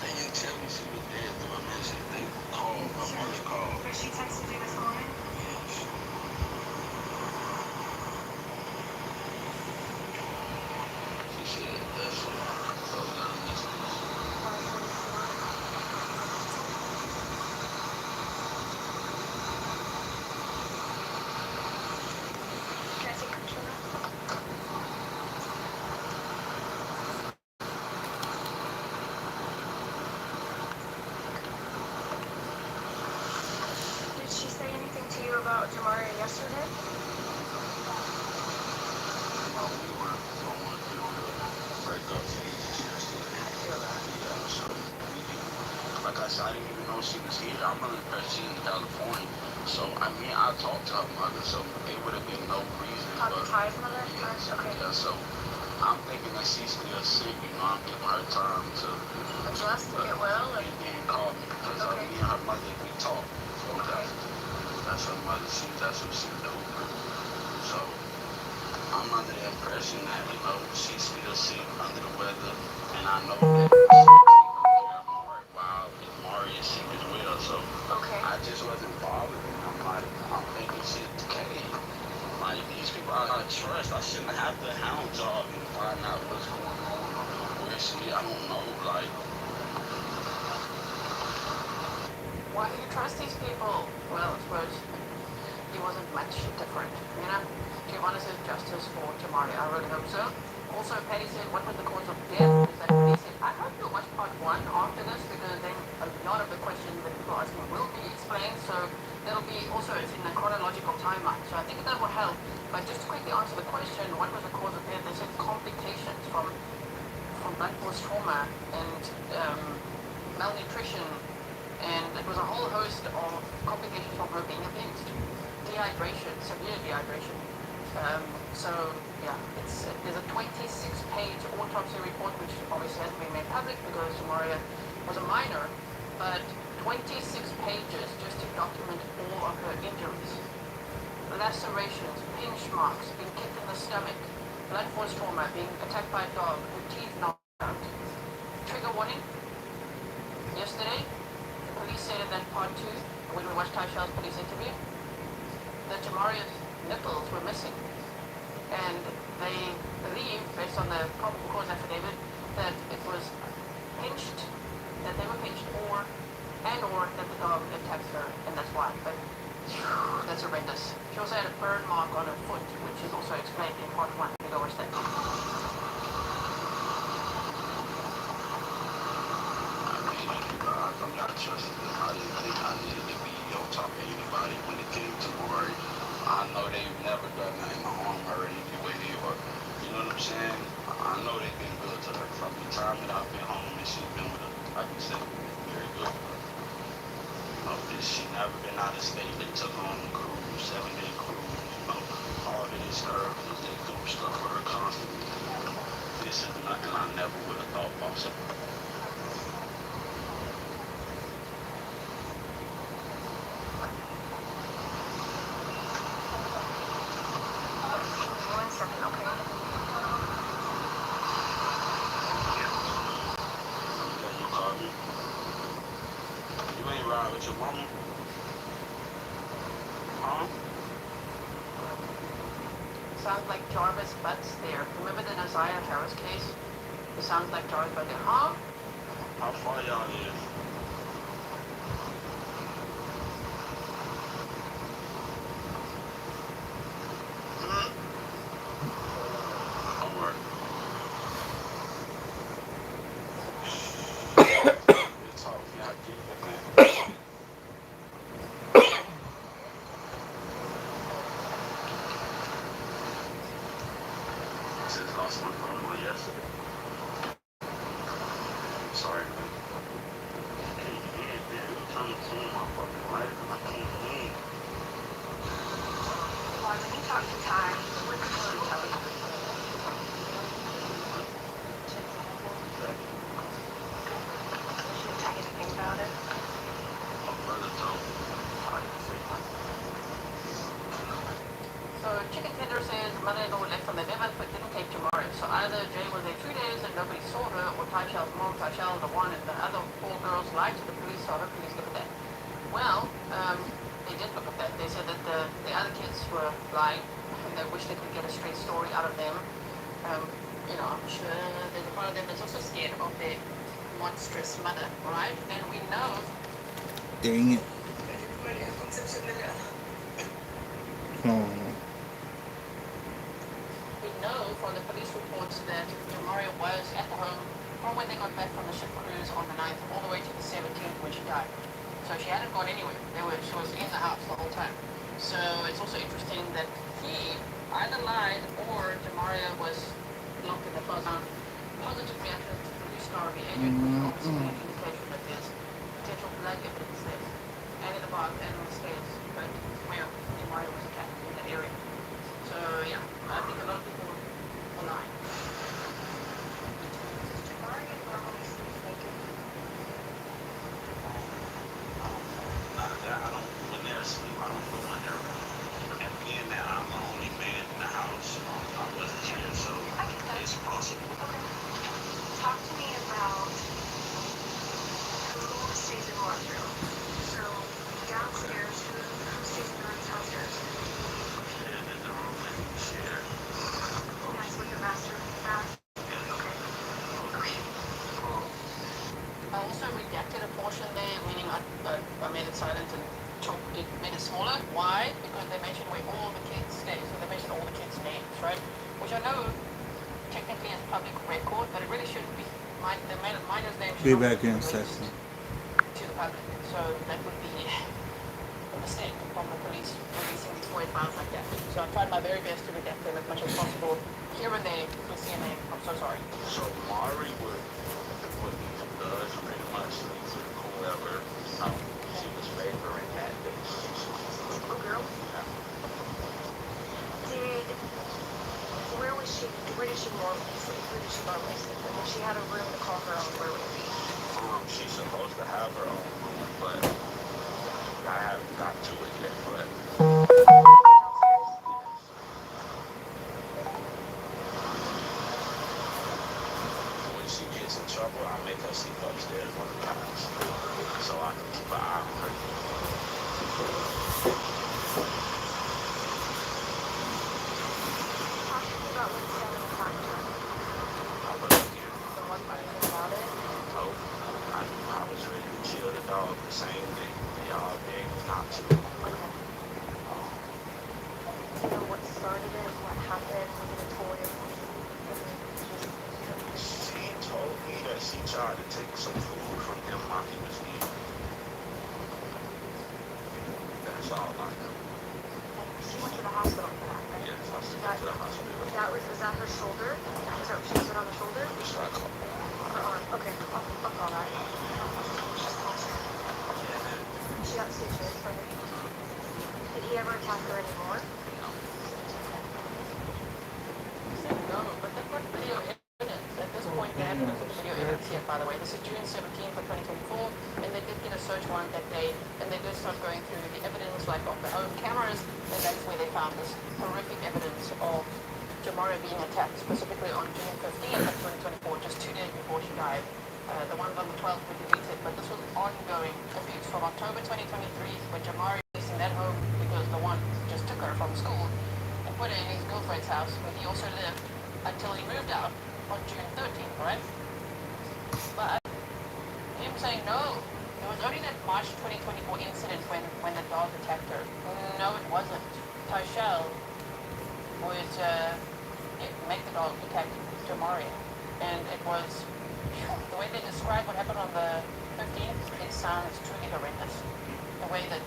Speaker 3: They didn't tell me she was dead through a message. They called, my mother called.
Speaker 4: But she texted you this morning?
Speaker 3: Yes. She said that's what I got a message.
Speaker 4: Can I take a picture of that? Did she say anything to you about Jamaria yesterday?
Speaker 3: Well, we were going through the breakup phase yesterday.
Speaker 4: I feel that.
Speaker 3: Yeah, so like I said, I didn't even know she was here. I'm under the impression she's in California. So, I mean, I talked to her mother, so it would have been no reason.
Speaker 4: Talk to
Speaker 3: But
Speaker 4: Ty's mother?
Speaker 3: yes,
Speaker 4: Okay.
Speaker 3: yeah, so I'm thinking that she's still sick, I'm giving her time to
Speaker 4: Adjust to get well?
Speaker 3: and then call me. Because
Speaker 4: Okay.
Speaker 3: me and her mother, we talk. So
Speaker 4: Okay.
Speaker 3: that's her mother, that's what she do. So I'm under the impression that, she's still sick, under the weather, and I know that she's taking care of Mari while Mari is sick as well. So
Speaker 4: Okay.
Speaker 3: I just wasn't bothered. I'm thinking shit, okay. Like, these people I don't trust. I shouldn't have to hound y'all and find out what's going on or where she, I don't know, like.
Speaker 1: Why do you trust these people? Well, I suppose he wasn't much different, Giovanna says justice for Jamaria. I really hope so. Also, Patty said, what was the cause of death? Is that what he said? I hope you'll watch part 1 after this because then a lot of the questions that people are asking will be explained. So that'll be also, it's in a chronological timeline. So I think that will help. But just to quickly answer the question, what was the cause of death? They said complications from blunt force trauma and malnutrition. And it was a whole host of complications from her being abused. Dehydration, severe dehydration. So, yeah, there's a 26-page autopsy report, which obviously hasn't been made public because Jamaria was a minor, but 26 pages just to document all of her injuries. Lacerations, pinch marks, being kicked in the stomach, blunt force trauma, being attacked by a dog, her teeth knocked out. Trigger warning. Yesterday, the police said in that part 2, when we watched Tashel's police interview, that Jamaria's nipples were missing. And they believe, based on the probable cause affidavit, that it was pinched, that they were pinched, or that the dog attacked her, and that's why. But That's horrendous. She also had a burn mark on her foot, which is also explained in part 1. You go watch that.
Speaker 3: I'm not trusting them. I didn't think I needed to be on top of anybody when it came to Maury. I know they've never done nothing to harm her anyway, or you know what I'm saying? I know they've been good to her from the time that I've been home and she's been with her. Like you said, very good. You know, she never been out of state. They took her on a cruise, 7-day cruise. You know, all of this her, they do stuff for her constantly. This is nothing I never would have thought possible.
Speaker 4: One second, okay?
Speaker 3: You called me. You ain't ride with your mama? Huh?
Speaker 1: Sounds like Jarvis Butts there. Remember the Nasiah Harris case? It sounds like Jarvis Butts there. Huh?
Speaker 3: How far y'all is? Homework. We'll talk when y'all get there, man. Just lost my phone yesterday. Sorry, man. Can't get it, man. I'm trying to clean my fucking life and I can't win.
Speaker 4: Why, when you talk to Ty, what did he tell you? Should Ty anything about it?
Speaker 3: My brother told me. I didn't say nothing.
Speaker 1: So Chicken Tender says mother-in-law left on the 11th but didn't take Jamaria. So either Jay was there 2 days and nobody saw her, or Tychel's mom, Tychel, the one and the other 4 girls lied to the police, so I hope police look at that. Well, they did look at that. They said that the other kids were lying and they wish they could get a straight story out of them. You know, I'm sure there's a part of them that's also scared of their monstrous mother, right? And we know
Speaker 2: Dang it. Oh.
Speaker 1: we know from the police reports that Jamaria was at the home from when they got back from the ship cruise on the 9th all the way to the 17th when she died. So she hadn't gone anywhere. She was in the house the whole time. So it's also interesting that he either lied or Jamaria was locked in the closet. Positive reaction to police star behavior could obviously be an indication that there's potential blood evidence there. And in the bar and on the stairs. But where Jamaria was attacked in that area. So yeah, I think a lot of people are lying.
Speaker 4: Jamaria normally sleeps naked.
Speaker 3: I don't, when they're asleep, I don't know when they're around. And being that I'm the only man in the house, I wasn't here, so
Speaker 4: I get that.
Speaker 3: it's possible.
Speaker 4: Okay. Talk to me about who stays in what room. So, downstairs, who stays in the room downstairs?
Speaker 3: Shared in the room that we share.
Speaker 4: And that's what your master bath. Okay. Okay.
Speaker 1: I also redacted a portion there, meaning I made it silent and made it smaller. Why? Because they mentioned where all the kids stay. So they mentioned all the kids' names, right? Which I know technically is public record, but it really shouldn't be. The minor's name
Speaker 2: Be
Speaker 1: should not
Speaker 2: back in a
Speaker 1: released
Speaker 2: second.
Speaker 1: to the public. So that would be a mistake from the police releasing these void files like that. So I tried my very best to redact them as much as possible. Here and there, you'll see a name. I'm so sorry.
Speaker 3: So Mari would does pretty much sleep with whoever she was favoring that day.
Speaker 4: Oh, girl. Where did she normally sleep? Where did she normally sleep? Like, if she had a room to call her own, where would it be?
Speaker 3: She's supposed to have her own room, but I haven't got to it yet. But when she gets in trouble, I make her sleep upstairs one of the times, so I can keep an eye on her.
Speaker 4: Talk to me about when Sam attacked her.
Speaker 3: I wasn't here.
Speaker 4: So what anything about it?
Speaker 3: No, I was ready to kill the dog the same day. They all begged not to.
Speaker 4: Okay. started it? What happened? Was it a toy?
Speaker 3: She told me that she tried to take some food from him while he was eating. That's all I know.
Speaker 4: She went to the hospital for that, right?
Speaker 3: Yes, I went to the hospital.
Speaker 4: Was that her shoulder? Was that, she was on the shoulder?
Speaker 3: Should I call?
Speaker 4: Her arm. Okay, I'll call that. She got stitches from it. Did he ever attack her anymore?
Speaker 3: No.
Speaker 1: No, but they've got video evidence. At this point, they haven't looked at the video evidence yet, by the way. This is June 17th of 2024, and they did get a search warrant that day, and they did start going through the evidence, like of the home cameras, and that's where they found this horrific evidence of Jamaria being attacked, specifically on June 15th of 2024, just 2 days before she died. The ones on the 12th were deleted, but this was ongoing abuse from October 2023, when Jamaria was in that home because the one just took her from school and put her in his girlfriend's house, where he also lived, until he moved out on June 13th, right? But him saying no, it was only that March 2024 incident when the dog attacked her. No, it wasn't. Tyshell would make the dog attack Jamaria, and it was the way they describe what happened on the 15th. It sounds truly horrendous. The way that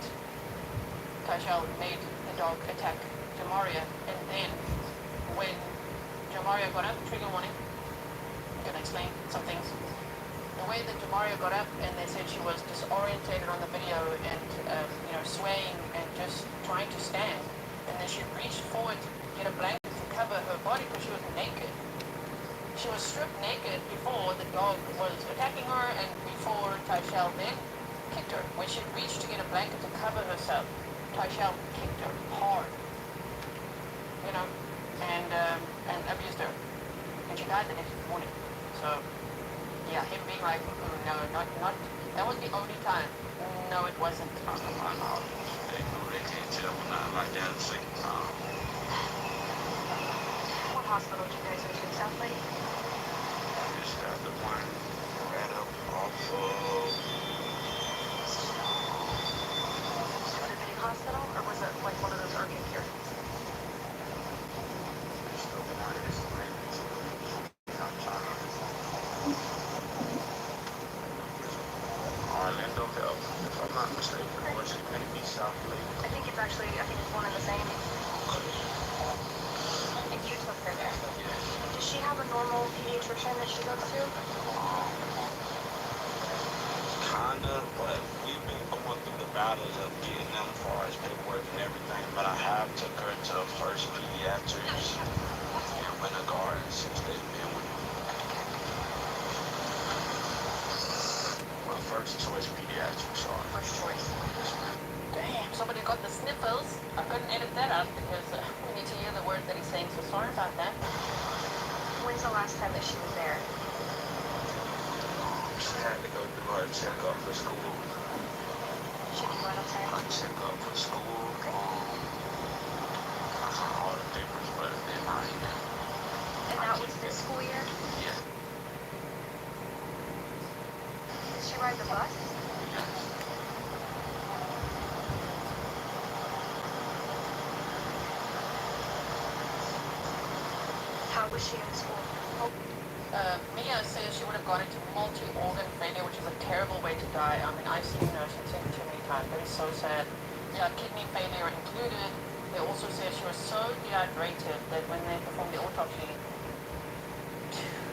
Speaker 1: Tyshell made the dog attack Jamaria, and then when Jamaria got up, trigger warning, I'm gonna explain some things. The way that Jamaria got up, and they said she was disorientated on the video and swaying and just trying to stand, and then she reached forward to get a blanket to cover her body because she was naked. She was stripped naked before the dog was attacking her, and before Tyshell then kicked her. When she reached to get a blanket to cover herself, Tyshell kicked her hard, and abused her, and she died the next morning. So, yeah, him being like, no, not, that was the only time. No, it wasn't.
Speaker 3: I know. They knew they can't tell me nothing like that the second time.
Speaker 4: What hospital did you guys go to? South Lake?
Speaker 3: Just got the one right up off of...
Speaker 4: Was it a big hospital, or was it like one of those urgent care?
Speaker 3: Orlando Health, if I'm not mistaken, or is it maybe South Lake?
Speaker 4: I think it's one and the same. And you took her there. Does she have a normal pediatrician that she goes to?
Speaker 3: Kinda, but we've been going through the battles of getting them as far as paperwork and everything, but I have took her to First Pediatrics in Winter Garden since they've been with me. Well, First Choice Pediatrics, sorry.
Speaker 4: First choice.
Speaker 1: Damn, somebody got the sniffles. I couldn't edit that out because we need to hear the words that he's saying, so sorry about that.
Speaker 4: When's the last time that she was there?
Speaker 3: She had to go do her checkup for school.
Speaker 4: She can run upstairs.
Speaker 3: Her checkup for school. I saw all the papers, but they're not even.
Speaker 4: And that was this school year?
Speaker 3: Yeah.
Speaker 4: Did she ride the bus? How was she in school?
Speaker 1: Mia says she would have gone into multi-organ failure, which is a terrible way to die. I mean, I've seen nursing seen it too many times. That is so sad. Yeah, kidney failure included. They also say she was so dehydrated that when they performed the autopsy,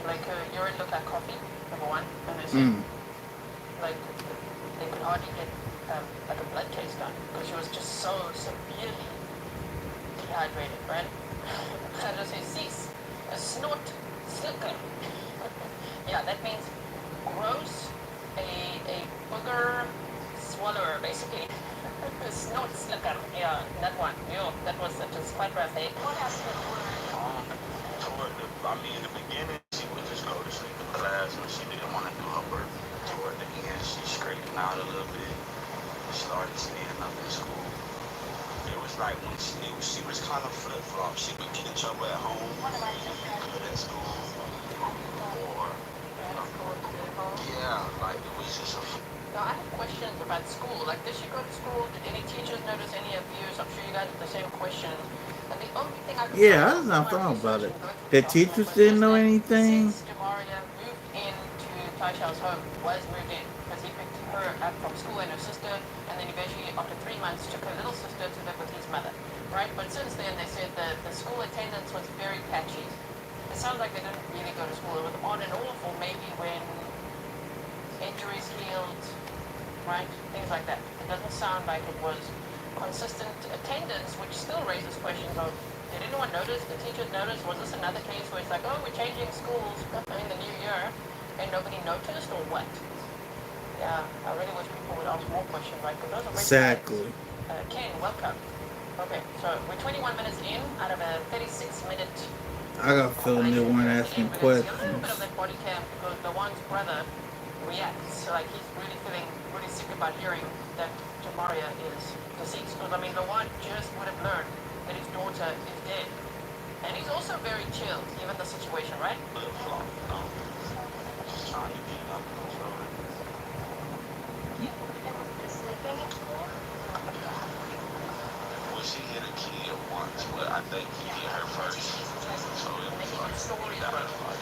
Speaker 1: like her urine looked like coffee, number one, and they said, like, they could hardly get like a blood test done because she was just so severely dehydrated, right? How does it cease? A snort slicker. Yeah, that means gross, a booger swallower, basically. A snort slicker. Yeah, that one. Yeah, that was just quite rough, eh?
Speaker 4: What has to be
Speaker 3: In the beginning, she would just go to sleep in class when she didn't want to do her work. Toward the end, she straightened out a little bit. Started staying up in school. It was like when she was kind of flip-flop. She would get in trouble at home, good at school, or yeah, like it was just a.
Speaker 1: Now I have questions questions about school. Like, did she go to school? Did any teachers notice any abuse? I'm sure you guys have the same question. And the only thing I could
Speaker 2: Yeah,
Speaker 1: find
Speaker 2: I
Speaker 1: out
Speaker 2: was
Speaker 1: from
Speaker 2: not
Speaker 1: my
Speaker 2: talking about
Speaker 1: research
Speaker 2: it.
Speaker 1: and going through
Speaker 2: The
Speaker 1: the document
Speaker 2: teachers
Speaker 1: was
Speaker 2: didn't
Speaker 1: just
Speaker 2: know
Speaker 1: that
Speaker 2: anything.
Speaker 1: since Jamaria moved into Taisha's home, was moved in, because he picked her up from school and her sister, and then eventually, after 3 months, took her little sister to live with his mother. Right? But since then, they said that the school attendance was very patchy. It sounds like they didn't really go to school. It was on and off, or maybe when injuries healed, right? Things like that. It doesn't sound like it was consistent attendance, which still raises questions of, did anyone notice? The teachers notice? Was this another case where it's like, oh, we're changing schools in the new year, and nobody noticed, or what? Yeah, I really wish people would ask more questions, right? Because those are red flags.
Speaker 2: Exactly.
Speaker 1: Ken, welcome. Okay, so we're 21 minutes in out of a 36-minute
Speaker 2: I got a feeling they
Speaker 1: compilation
Speaker 2: weren't
Speaker 1: here at the
Speaker 2: asking
Speaker 1: end. We're going to see a little bit of
Speaker 2: questions.
Speaker 1: that body cam because the one's brother reacts. So, like, he's really feeling really sick about hearing that Jamaria is deceased. Because, I mean, the one just would have learned that his daughter is dead. And he's also very chilled, given the situation, right?
Speaker 3: Flip-flop, just trying to get up control.
Speaker 4: Sleeping in school?
Speaker 3: Well, she hit a kid once, but I think he hit her first. So it was
Speaker 1: Making up
Speaker 3: like,
Speaker 1: stories,
Speaker 3: that
Speaker 1: bro.
Speaker 3: was like,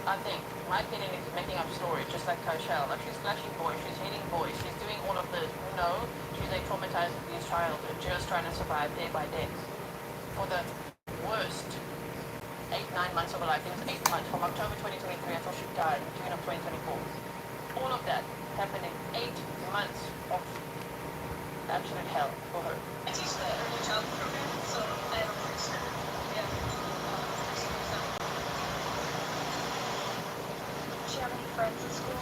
Speaker 1: I think, my opinion is making up stories, just like Kashal. Like, she's flashing boys, she's hitting boys, she's doing all of this. No, she's a traumatized, abused child, just trying to survive day by day. For the worst 8-9 months of her life, it was 8 months, from October 2023 until she died in June of 2024. All of that happened in 8 months of absolute hell for her.
Speaker 5: I teach the early childhood program, so I have a preschool. Yeah.
Speaker 4: Does she have any friends in school?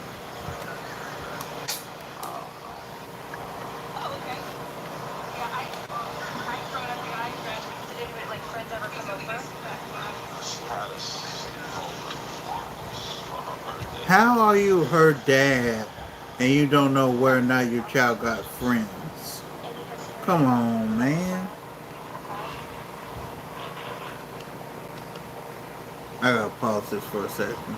Speaker 5: Oh, okay.
Speaker 4: Yeah, I growing up, when I graduated, did any like friends ever come over?
Speaker 3: she had a sleepover once for her birthday.
Speaker 2: How are you her dad and you don't know whether or not your child got friends?
Speaker 4: Any history?
Speaker 2: Come on, man. I gotta pause this for a second.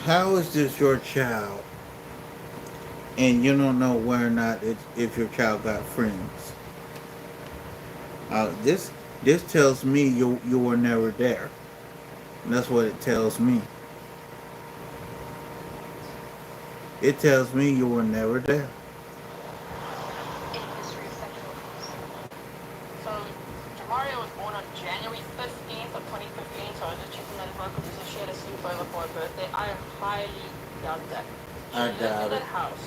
Speaker 2: How is this your child and you don't know whether or not if your child got friends? This tells me you were never there. That's what it tells me. It tells me you were never there.
Speaker 4: Any history of sexual abuse?
Speaker 1: So, Jamaria was born on January 15th of 2015, so I was just checking that as well because she had a sleepover for her birthday. I highly doubt that. She
Speaker 2: I
Speaker 1: lived
Speaker 2: doubt
Speaker 1: in
Speaker 2: it.
Speaker 1: that house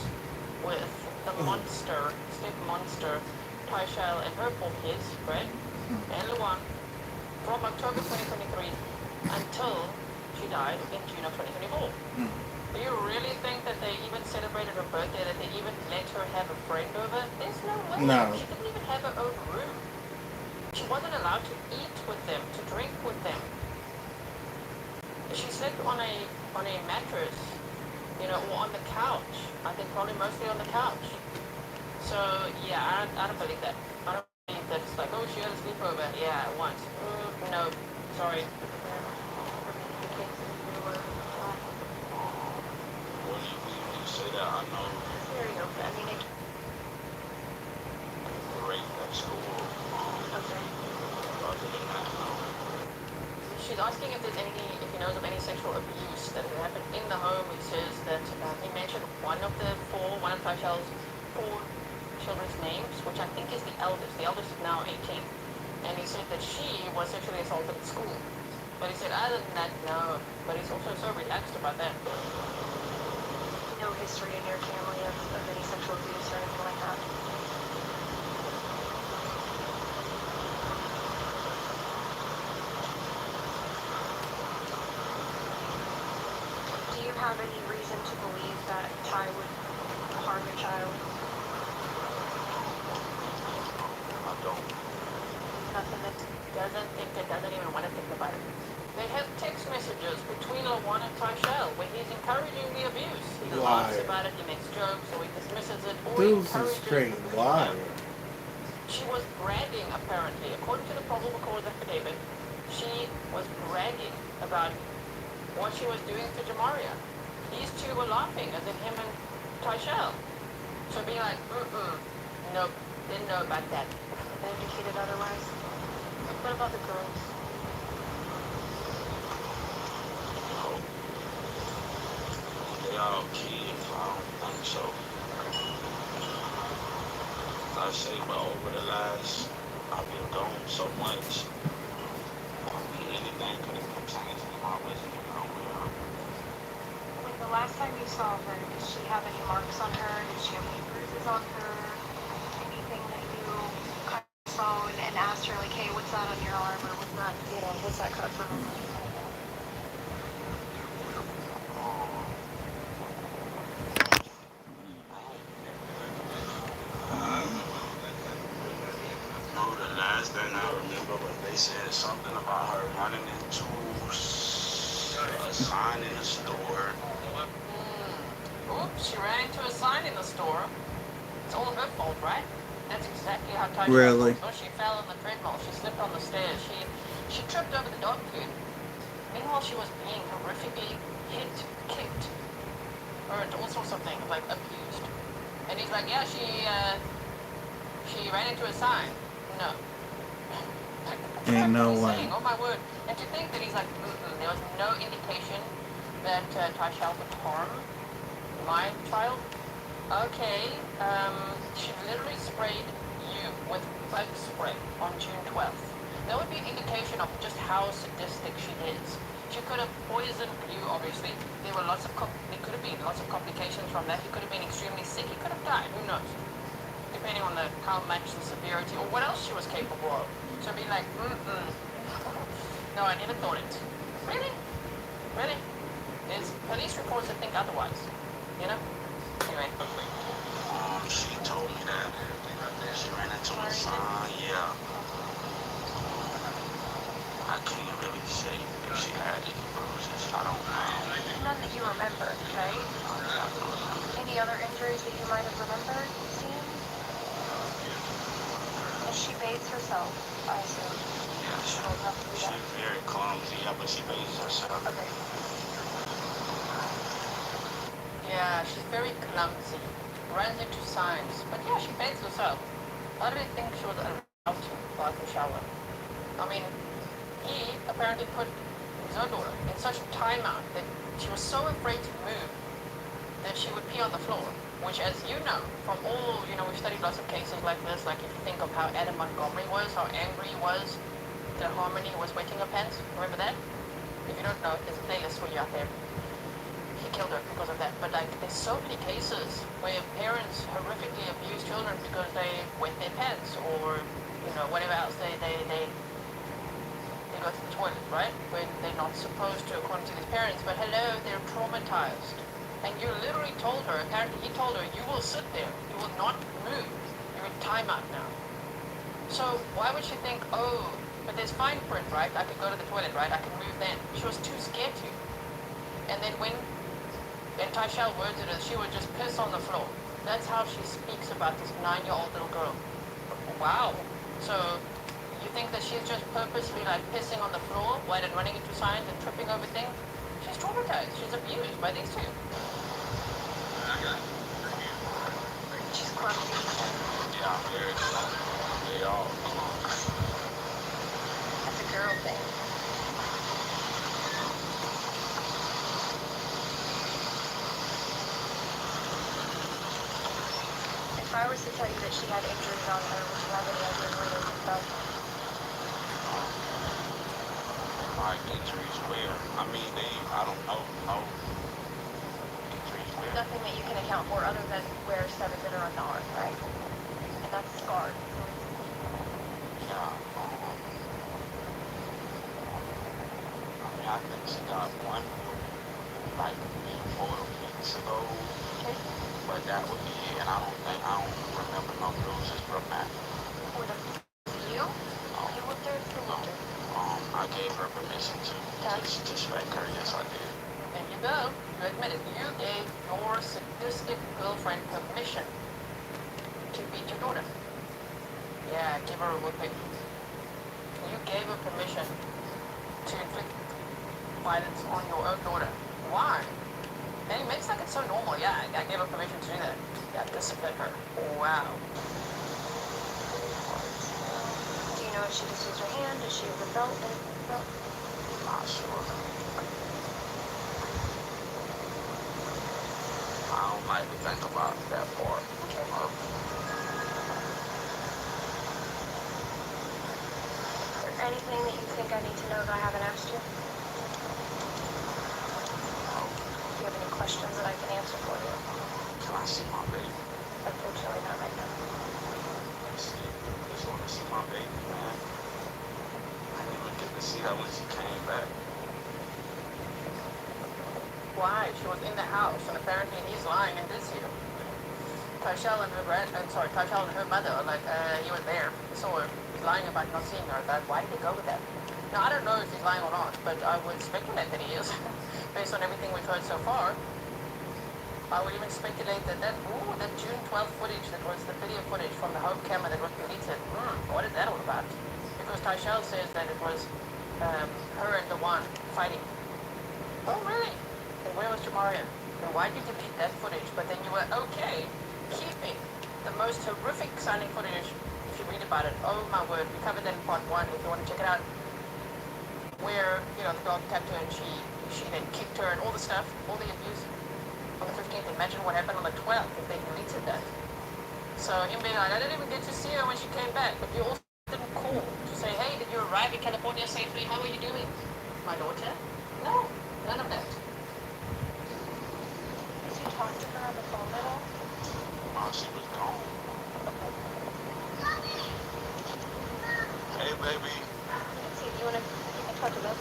Speaker 1: with the monster, step monster, Taishal and her 4 kids, right? And Luan, from October 2023 until she died in June of 2024. Do you really think that they even celebrated her birthday, that they even let her have a friend over? There's no way.
Speaker 2: No.
Speaker 1: She didn't even have her own room. She wasn't allowed to eat with them, to drink with them. She slept on a mattress, you know, or on the couch. I think probably mostly on the couch. So yeah, I don't believe that. I don't believe that it's like, oh, she had a sleepover. Yeah, once. No, sorry.
Speaker 3: When you say that, I know
Speaker 4: It's very open. I mean,
Speaker 3: great at school.
Speaker 4: okay.
Speaker 3: Other than that, no.
Speaker 1: She's asking if he knows of any sexual abuse that has happened in the home. It says that he mentioned one of Taishal's 4 children's names, which I think is the eldest. The eldest is now 18. And he said that she was sexually assaulted at school. But he said, other than that, no. But he's also so relaxed about that.
Speaker 4: No history in your family of any sexual abuse or anything like that? Do you have any reason to believe that Ty would harm your child?
Speaker 3: I don't.
Speaker 1: Nothing that doesn't even want to think about it. They have text messages between Lawan and Taishal where he's encouraging the abuse. He laughs
Speaker 2: Liar.
Speaker 1: about it, he makes jokes, or he dismisses it, or he
Speaker 2: Dude's a
Speaker 1: encourages
Speaker 2: straight
Speaker 1: it.
Speaker 2: liar.
Speaker 1: She was bragging, apparently, according to the probable cause affidavit, she was bragging about about what she was doing to Jamaria. These two were laughing, as in him and Tyshell. So being like, nope, didn't know about that.
Speaker 4: They indicated otherwise. What about the girls?
Speaker 3: No. They all kids. I don't think so. I say, but over the last, I've been gone so much. I mean, anything could have changed if I wasn't around with her.
Speaker 4: Like the last time you saw her, did she have any marks on her? Did she have any bruises on her? Anything that you kind of saw and asked her, like, hey, what's that on your arm? Or what's that, what's that cut from?
Speaker 3: No, the last thing I remember was they said something about her running into a sign in the store.
Speaker 1: Oops, she ran into a sign in the store. It's all her fault, right? That's exactly how Tyshell
Speaker 2: Really?
Speaker 1: was. So she fell on the treadmill. She slipped on the stairs. She tripped over the dog food. Meanwhile, she was being horrifically hit, kicked, burnt, all sorts of things, like abused. And he's like, yeah, she ran into a sign. No.
Speaker 2: Ain't no
Speaker 1: What he's
Speaker 2: way.
Speaker 1: saying, oh my word. And to think that he's like, there was no indication that Tyshell would harm my child. Okay, she literally sprayed you with bug spray on June 12th. That would be an indication of just how sadistic she is. She could have poisoned you, obviously. There could have been lots of complications from that. He could have been extremely sick. He could have died. Who knows? Depending on how much the severity or what else she was capable of. So be like, no, I never thought it. Really? Really? There's police reports that think otherwise. You know? Anyway.
Speaker 3: She told me that she ran into a sign. Yeah. I can't really say if she had any bruises. I don't know.
Speaker 4: None that you remember, right? Any other injuries that you might have remembered seeing? And she bathes herself, I assume.
Speaker 3: Yeah,
Speaker 4: She don't have to do that.
Speaker 3: she's very clumsy. Yeah, but she bathes herself.
Speaker 4: Okay.
Speaker 1: Yeah, she's very clumsy. Runs into signs. But yeah, she bathes herself. How do you think she was allowed to go out the shower? I mean, he apparently put his own daughter in such a timeout that she was so afraid to move that she would pee on the floor. Which, as you know, from all, we've studied lots of cases like this, like if you think of how Adam Montgomery was, how angry he was that Harmony was wetting her pants. Remember that? If you don't know, there's a playlist for you out there. He killed her because of that. But like, there's so many cases where parents horrifically abuse children because they wet their pants or, whatever else they go to the toilet, right? When they're not supposed to, according to these parents. But hello, they're traumatized. And you literally told her, apparently he told her, you will sit there. You will not move. You're in timeout now. So why would she think, oh, but there's fine print, right? I could go to the toilet, right? I can move then. She was too scared to. And then when Tyshell words it as, she would just piss on the floor. That's how she speaks about this 9-year-old little girl. Wow. So you think that she's just purposely like pissing on the floor while then running into signs and tripping over things? She's traumatized. She's abused by these two.
Speaker 4: She's clumsy.
Speaker 3: Yeah, very clumsy. They all clumsy.
Speaker 4: That's a girl thing. If I was to tell you that she had injuries on her, would you have any idea where they came from?
Speaker 3: Like injuries where? I mean, I don't know. No. Injuries where?
Speaker 4: Nothing that you can account for other than where 7 that are on the arm, right? And that's scarred.
Speaker 3: Yeah. I mean, I think she got one like 4 weeks ago.
Speaker 4: Okay.
Speaker 3: But that would be it. And I don't remember no bruises from that.
Speaker 4: With you? You looked there? Who looked there?
Speaker 3: I gave her permission to spank her. Yes, I did.
Speaker 1: There you go. You admit it. You gave your sadistic girlfriend permission to beat your daughter. Yeah, give her a whipping. You gave her permission to inflict violence on your own daughter. Why? And he makes like it's so normal. Yeah, I gave her permission to do that. Yeah, discipline her. Wow.
Speaker 4: Do you know if she just used her hand? Did she use a belt?
Speaker 3: Not sure. I don't like to think about that part.
Speaker 4: Is there anything that you think I need to know that I haven't asked you? Do you have any questions that I can answer for you?
Speaker 3: Can I see my baby?
Speaker 4: Unfortunately, not right now.
Speaker 3: Just want to see my baby, man. I didn't even get to see her when she came back.
Speaker 1: Why? She was in the house, and apparently he's lying and did see her. Tyshell and her mother are like, he was there, saw her. He's lying about not seeing her. But why did he go with that? Now, I don't know if he's lying or not, but I would speculate that he is, based on everything we've heard so far. I would even speculate that that June 12th footage, that was the video footage from the home camera that was deleted. What is that all about? Because Tyshell says that it was her and the one fighting. Oh, really? And where was Jamaria? And why did you delete that footage? But then you were okay keeping the most horrific sounding footage. If you read about it, oh my word, we covered that in part 1. If you want to check it out, where the dog tapped her and she then kicked her and all the stuff, all the abuse on the 15th. Imagine what happened on the 12th if they deleted that. So him being like, I didn't even get to see her when she came back, but you also didn't call to say, hey, did you arrive in California safely? How are you doing, my daughter? No, none of that.
Speaker 4: Did you talk to her on the phone at all?
Speaker 3: While she was gone. Hey, baby.
Speaker 4: Let's see, you want to talk to them?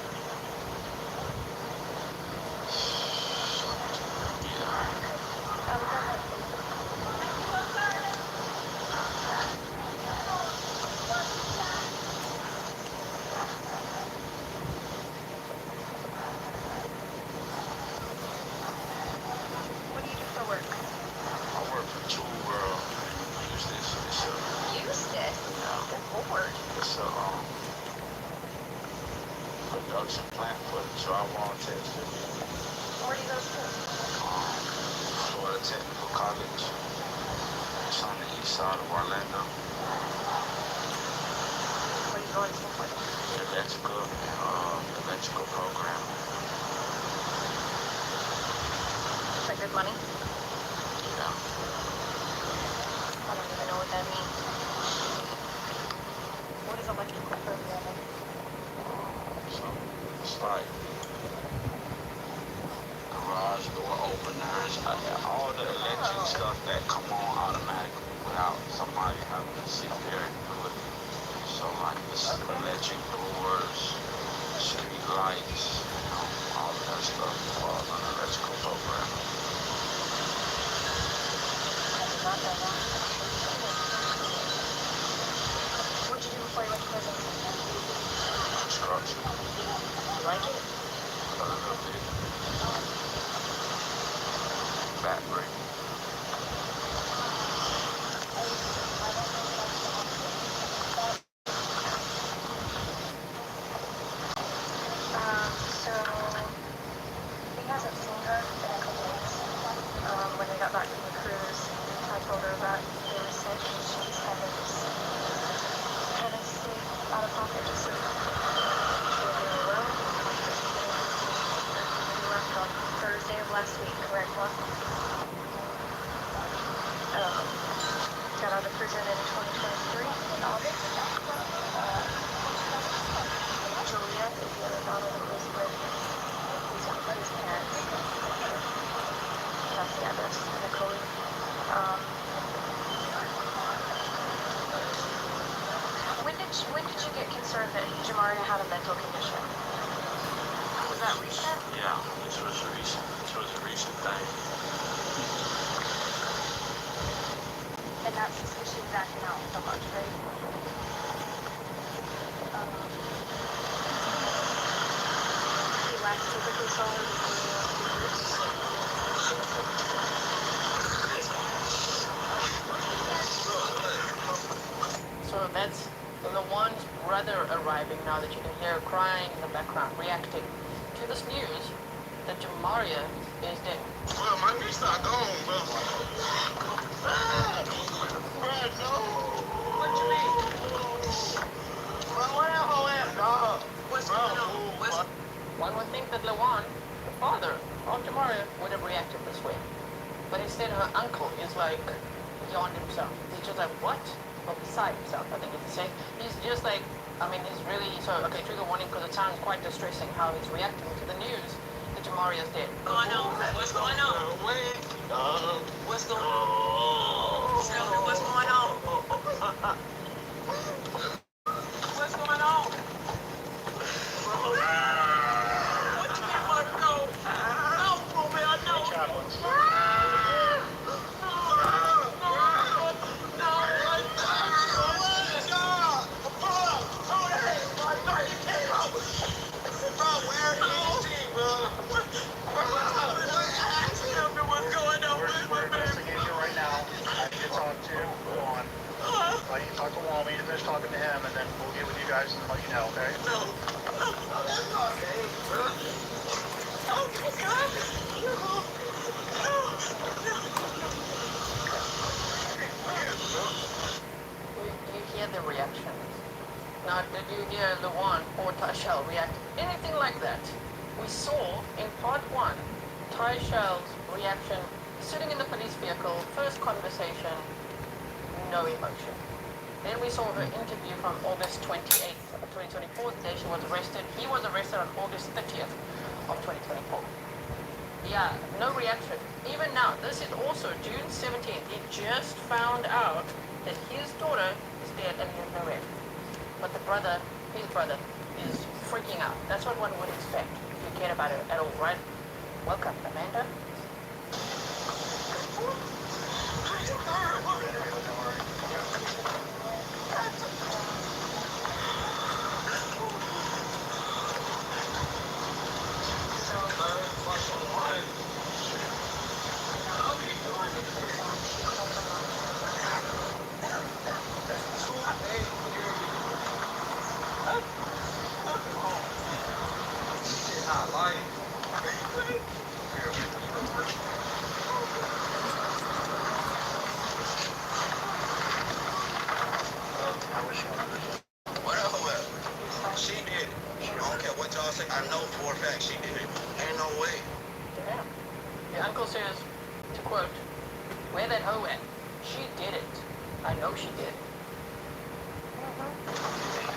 Speaker 4: What do you do for work?
Speaker 3: I work for Tool World. Use this.
Speaker 4: Use this. Good lord.
Speaker 3: It's a production plant for the drywall texture.
Speaker 4: Where do you go to school?
Speaker 3: Florida Technical College. It's on the east side of Orlando.
Speaker 4: What are you going to school for?
Speaker 3: Electrical programming.
Speaker 4: Is that good money?
Speaker 3: Yeah.
Speaker 4: I don't even know what that means. What is electrical programming?
Speaker 3: So it's like garage door openers, all the electric stuff that come on automatically without somebody having to sit there and do it. So like this electric doors, street lights, all of that stuff falls under electrical programming.
Speaker 4: I did not know that. What did you do before you went to prison?
Speaker 3: Construction,
Speaker 4: You like it?
Speaker 3: a little bit, back break.
Speaker 4: So he hasn't seen her in a couple weeks. When they got back from the cruise, I told her that they were sick and she just had to stay out of pocket just so she was really well. We left on Thursday of last week, correct, Mark? Got out of prison in 2023 in August. Julia is the other daughter that was with his parents. That's the address, Nicole. When did you get concerned that Jamaria had a mental condition? Was that recent?
Speaker 3: Yeah, this was recent. This was a recent thing.
Speaker 4: And that's just because she was acting out so much, right? He last typically saw her
Speaker 1: So that's the one's brother arriving now that you can hear crying in the background, reacting. to this news that Jamaria is dead.
Speaker 3: Bro, my niece not gone, bro. Bro, no.
Speaker 5: What you mean?
Speaker 3: Bro, where that hoe at, dog?
Speaker 5: What's
Speaker 3: Bro,
Speaker 5: going on? What's
Speaker 1: One would think that Lawan, the father of Jamaria, would have reacted this way. But instead her uncle is like beyond himself. He's just like, what? Well, beside himself, I think you could say. He's just like, I mean, he's really, so, okay, trigger warning because it sounds quite distressing how he's reacting to the news that Jamaria's dead.
Speaker 5: going on? What's going on?
Speaker 3: Wait, dog.
Speaker 5: What's going on? Tell me what's going on. What's going on? What you mean, Marco? No, man, no.
Speaker 6: We're investigating it right now. I need to talk to Juan. I need to talk to Juan. We need to finish talking to him, and then we'll get with you guys and let you know, okay?
Speaker 1: You hear the reactions. Now, did you hear Luan or Tashel react anything like that? We saw in part one Tashel's reaction sitting in the police vehicle, first conversation, no emotion. Then we saw her interview from August 28th of 2024, the day she was arrested. He was arrested on August 30th of 2024. Yeah, no reaction. Even now, this is also June 17th. He just found out that his daughter is dead and he has no reaction. But the brother, his brother, is freaking out. That's what one would expect if you cared about it at all, right? Welcome, Amanda.
Speaker 3: What that hoe at? She did it. I don't care what y'all say. I know for a fact she did it. Ain't no way.
Speaker 1: Yeah. Your uncle says, to quote, where that hoe at? She did it. I know she did.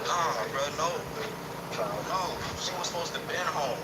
Speaker 3: Nah, bro, no. No, she was supposed to been home.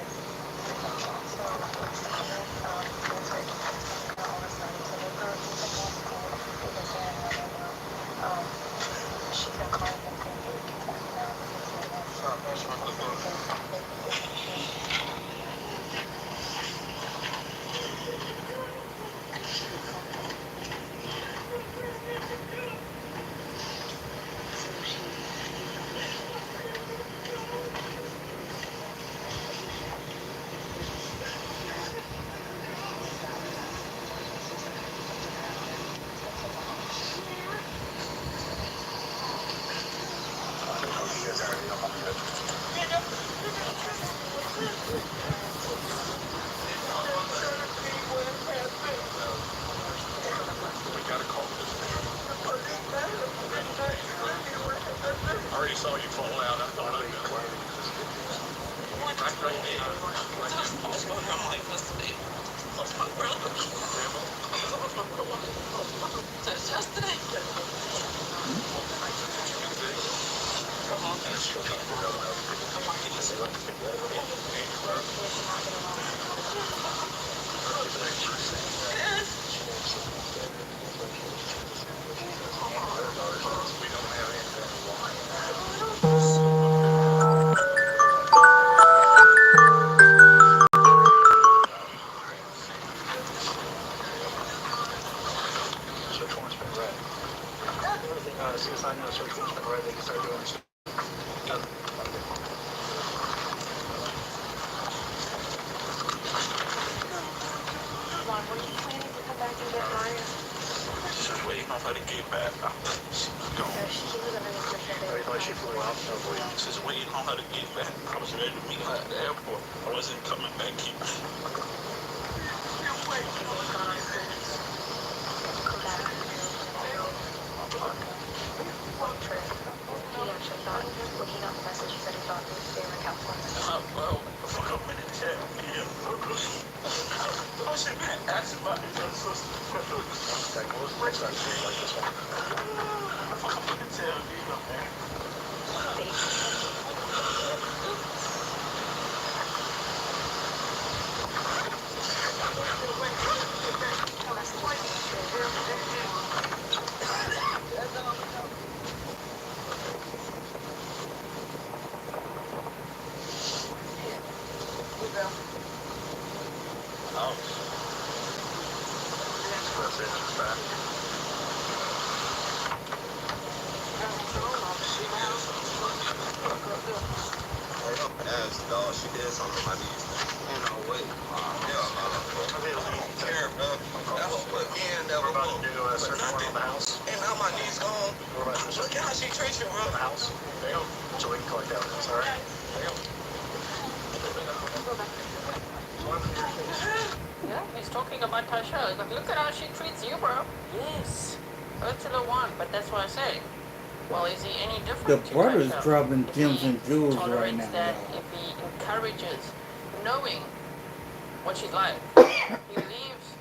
Speaker 6: I already saw you fall out. I thought I'd go. Right there.
Speaker 5: I'm like, what's the name? Lost my brother. Lost my brother. Just yesterday. Come on,
Speaker 6: We don't have anything. Search warrant's been read. CSI knows search warrant's been read. They can start doing this.
Speaker 4: Juan, were you planning to come back and get Maria?
Speaker 3: waiting on her to get back. She was
Speaker 4: So
Speaker 3: gone.
Speaker 4: she was under the impression
Speaker 6: Oh, you thought she flew out? No, wait.
Speaker 3: Just waiting on her to get back. I was ready to meet her at the airport. I wasn't coming back here.
Speaker 4: she was gone on a cruise. Come back to trip. He actually thought, looking up the message, he said he thought they were in California.
Speaker 3: Well, fuck up in the chat. Yeah. Oh shit, man. Ask about it.
Speaker 6: Like, what was the next time you like this one?
Speaker 3: Fuck up in the chat, man.
Speaker 6: Express engine's back.
Speaker 5: As dog, she did something to my knees. Ain't no way. Hell no. Care, bro. That whole put me in that
Speaker 6: We're about
Speaker 5: whole
Speaker 6: to do a search warrant on the house.
Speaker 5: and now my knees gone.
Speaker 6: We're about to do a
Speaker 5: Look
Speaker 6: search
Speaker 5: at how she treats you, bro.
Speaker 6: on the house. So we can collect evidence, alright?
Speaker 1: Yeah, he's talking about Tasha. He's like, look at how she treats you, bro. Yes. Ursula won, but that's what I say. Well, is he any different
Speaker 2: The
Speaker 1: to
Speaker 2: brother's
Speaker 1: Tasha?
Speaker 2: dropping
Speaker 1: If
Speaker 2: gems
Speaker 1: he
Speaker 2: and jewels right
Speaker 1: tolerates
Speaker 2: now,
Speaker 1: that,
Speaker 2: y'all.
Speaker 1: if he encourages knowing what she's like, he leaves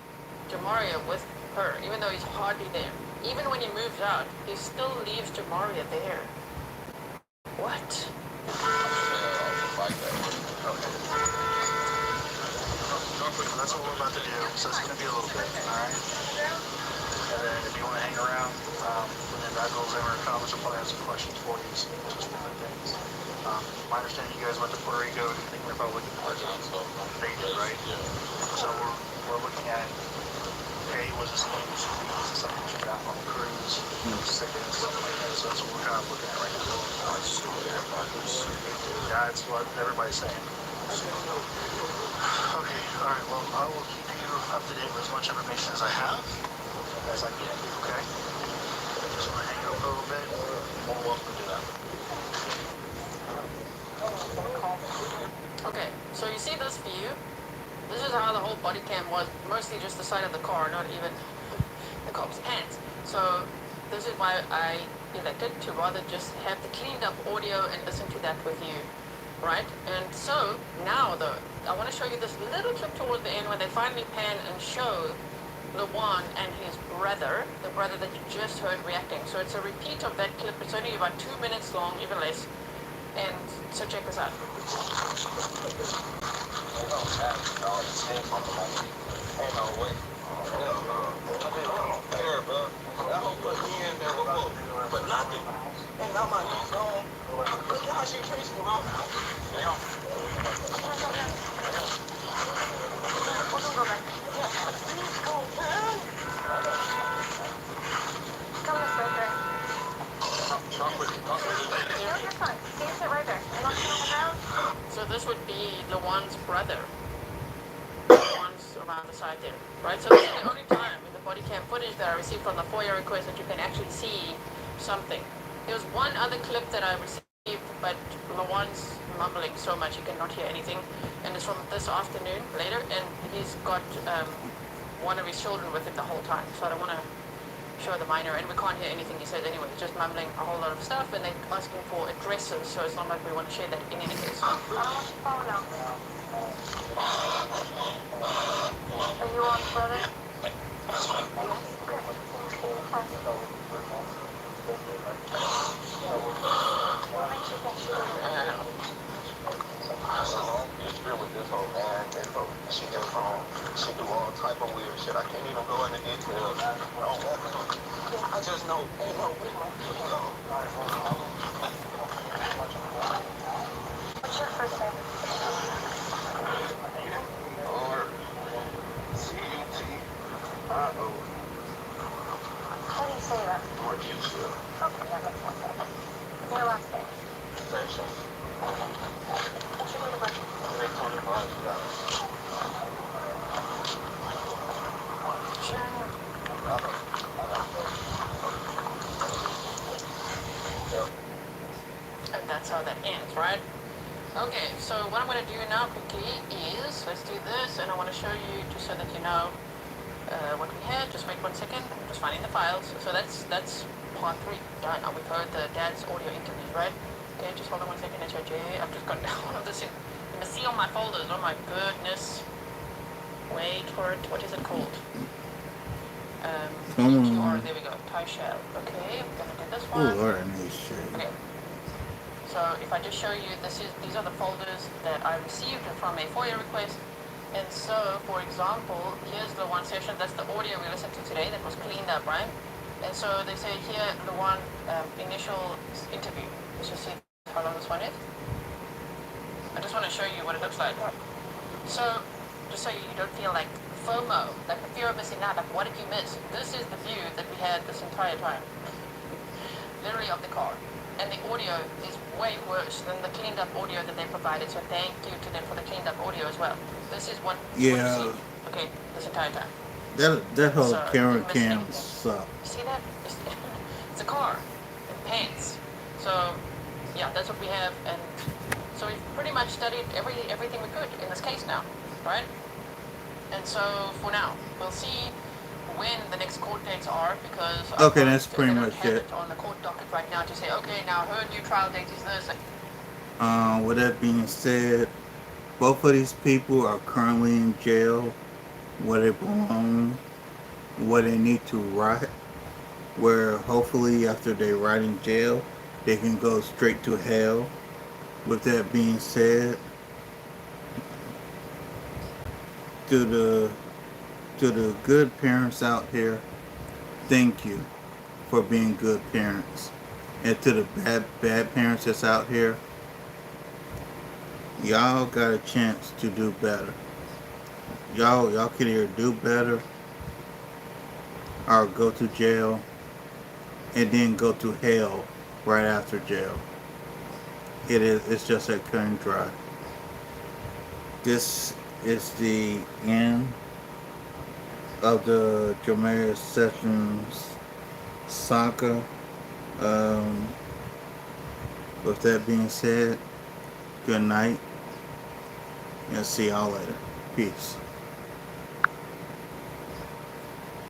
Speaker 1: jamaria with her, even though he's hardly there. Even when he moves out, he still leaves jamaria there. What?
Speaker 6: That's what we're about to do. So it's going to be a little bit, alright? And then if you want to hang around, when that guy goes in or comments, we'll probably have some questions for you, some just different things. My understanding you guys went to Puerto Rico, Dominican Republic, they did, right? So we're looking at, hey, was this something you got on the cruise, sickness, something like that. So that's what we're kind of looking at right now. That's what everybody's saying. Okay, alright, well, I will keep you up to date with as much information as I have, as I can, okay? Just want to hang out for a little bit, more welcome to do that.
Speaker 1: Okay, so you see this view? This is how the whole body cam was, mostly just the side of the car, not even the cop's hands. So this is why I elected to rather just have the cleaned up audio and listen to that with you, right? And so now though, I want to show you this little clip towards the end when they finally pan and show Lawan and his brother, the brother that you just heard reacting. So it's a repeat of that clip. It's only about 2 minutes long, even less. And so check this out.
Speaker 5: Ain't no way. Care, bro. That whole put me in there but nothing. And now my knees gone. Look at how she treats me, bro.
Speaker 4: Come this way, sir. No, you're fine. You can sit right there. You want to sit on the ground?
Speaker 1: So this would be Lawan's brother. Lawan's around the side there, right? So this is the only time in the body cam footage that I received from the FOIA request that you can actually see something. There was one other clip that I received, but Lawan's mumbling so much you cannot hear anything. And it's from this afternoon, later, and he's got one of his children with him the whole time. So I don't want to show the minor, and we can't hear anything he says anyway. He's just mumbling a whole lot of stuff, and they're asking for addresses, so it's not like we want to share that in any case.
Speaker 4: I don't want your phone now. Are you on, brother? What makes you think she did it?
Speaker 5: She do all type of weird shit. I can't even go into details. I don't want to. I just know, ain't no way.
Speaker 4: What's your first name?
Speaker 5: R-C-U-T-I-O.
Speaker 4: How do you say that?
Speaker 5: Marquisha.
Speaker 4: Okay, that makes more sense. Your last name?
Speaker 5: Section.
Speaker 4: What's your date of birth?
Speaker 5: 25.
Speaker 1: Sure. now quickly is, let's do this, and I want to show you just so that you know what we had. Just wait 1 second. I'm just finding the files. So that's part 3 done. Now we've heard the dad's audio interviews, right? Okay, just hold on 1 second, HIJ. I've just got all of this in. I'm gonna see all my folders. Oh my goodness. Wait for it. What is it called? PQR. There we go. Pi shell. Okay, we're gonna do this
Speaker 2: Oh
Speaker 1: one.
Speaker 2: Lord, I need shit.
Speaker 1: Okay. So if I just show you, these are the folders that I received from a FOIA request. And so, for example, here's the one session, that's the audio we listened to today that was cleaned up, right? And so they say here, the one initial interview. Let's just see how long this one is. I just want to show you what it looks like. So, just so you don't feel like FOMO, like the fear of missing out, like what did you miss? This is the view that we had this entire time. Literally of the car. And the audio is way worse than the cleaned up audio that they provided, so thank you to them for the cleaned up audio as well. This is what you
Speaker 2: Yeah.
Speaker 1: see. Okay, this entire time.
Speaker 2: That whole
Speaker 1: So,
Speaker 2: camera
Speaker 1: you missed
Speaker 2: cam
Speaker 1: anything.
Speaker 2: sucks.
Speaker 1: You see that? It's a car. It pants. So, yeah, that's what we have. And so we've pretty much studied everything we could in this case now, right? And so for now, we'll see when the next court dates are, because
Speaker 2: Okay, that's
Speaker 1: they
Speaker 2: pretty
Speaker 1: don't
Speaker 2: much
Speaker 1: have
Speaker 2: it.
Speaker 1: on the court docket right now to say, okay, now her new trial date is this.
Speaker 2: With that being said, both of these people are currently in jail where they belong, where they need to rot, where hopefully after they rot in jail, they can go straight to hell. With that being said, to the good parents out here, thank you for being good parents. And to the bad parents that's out here, y'all got a chance to do better. Y'all can either do better or go to jail and then go to hell right after jail. It's just that cut and dry. This is the end of the Jamaria Sessions saga. With that being said, good night and see y'all later. Peace.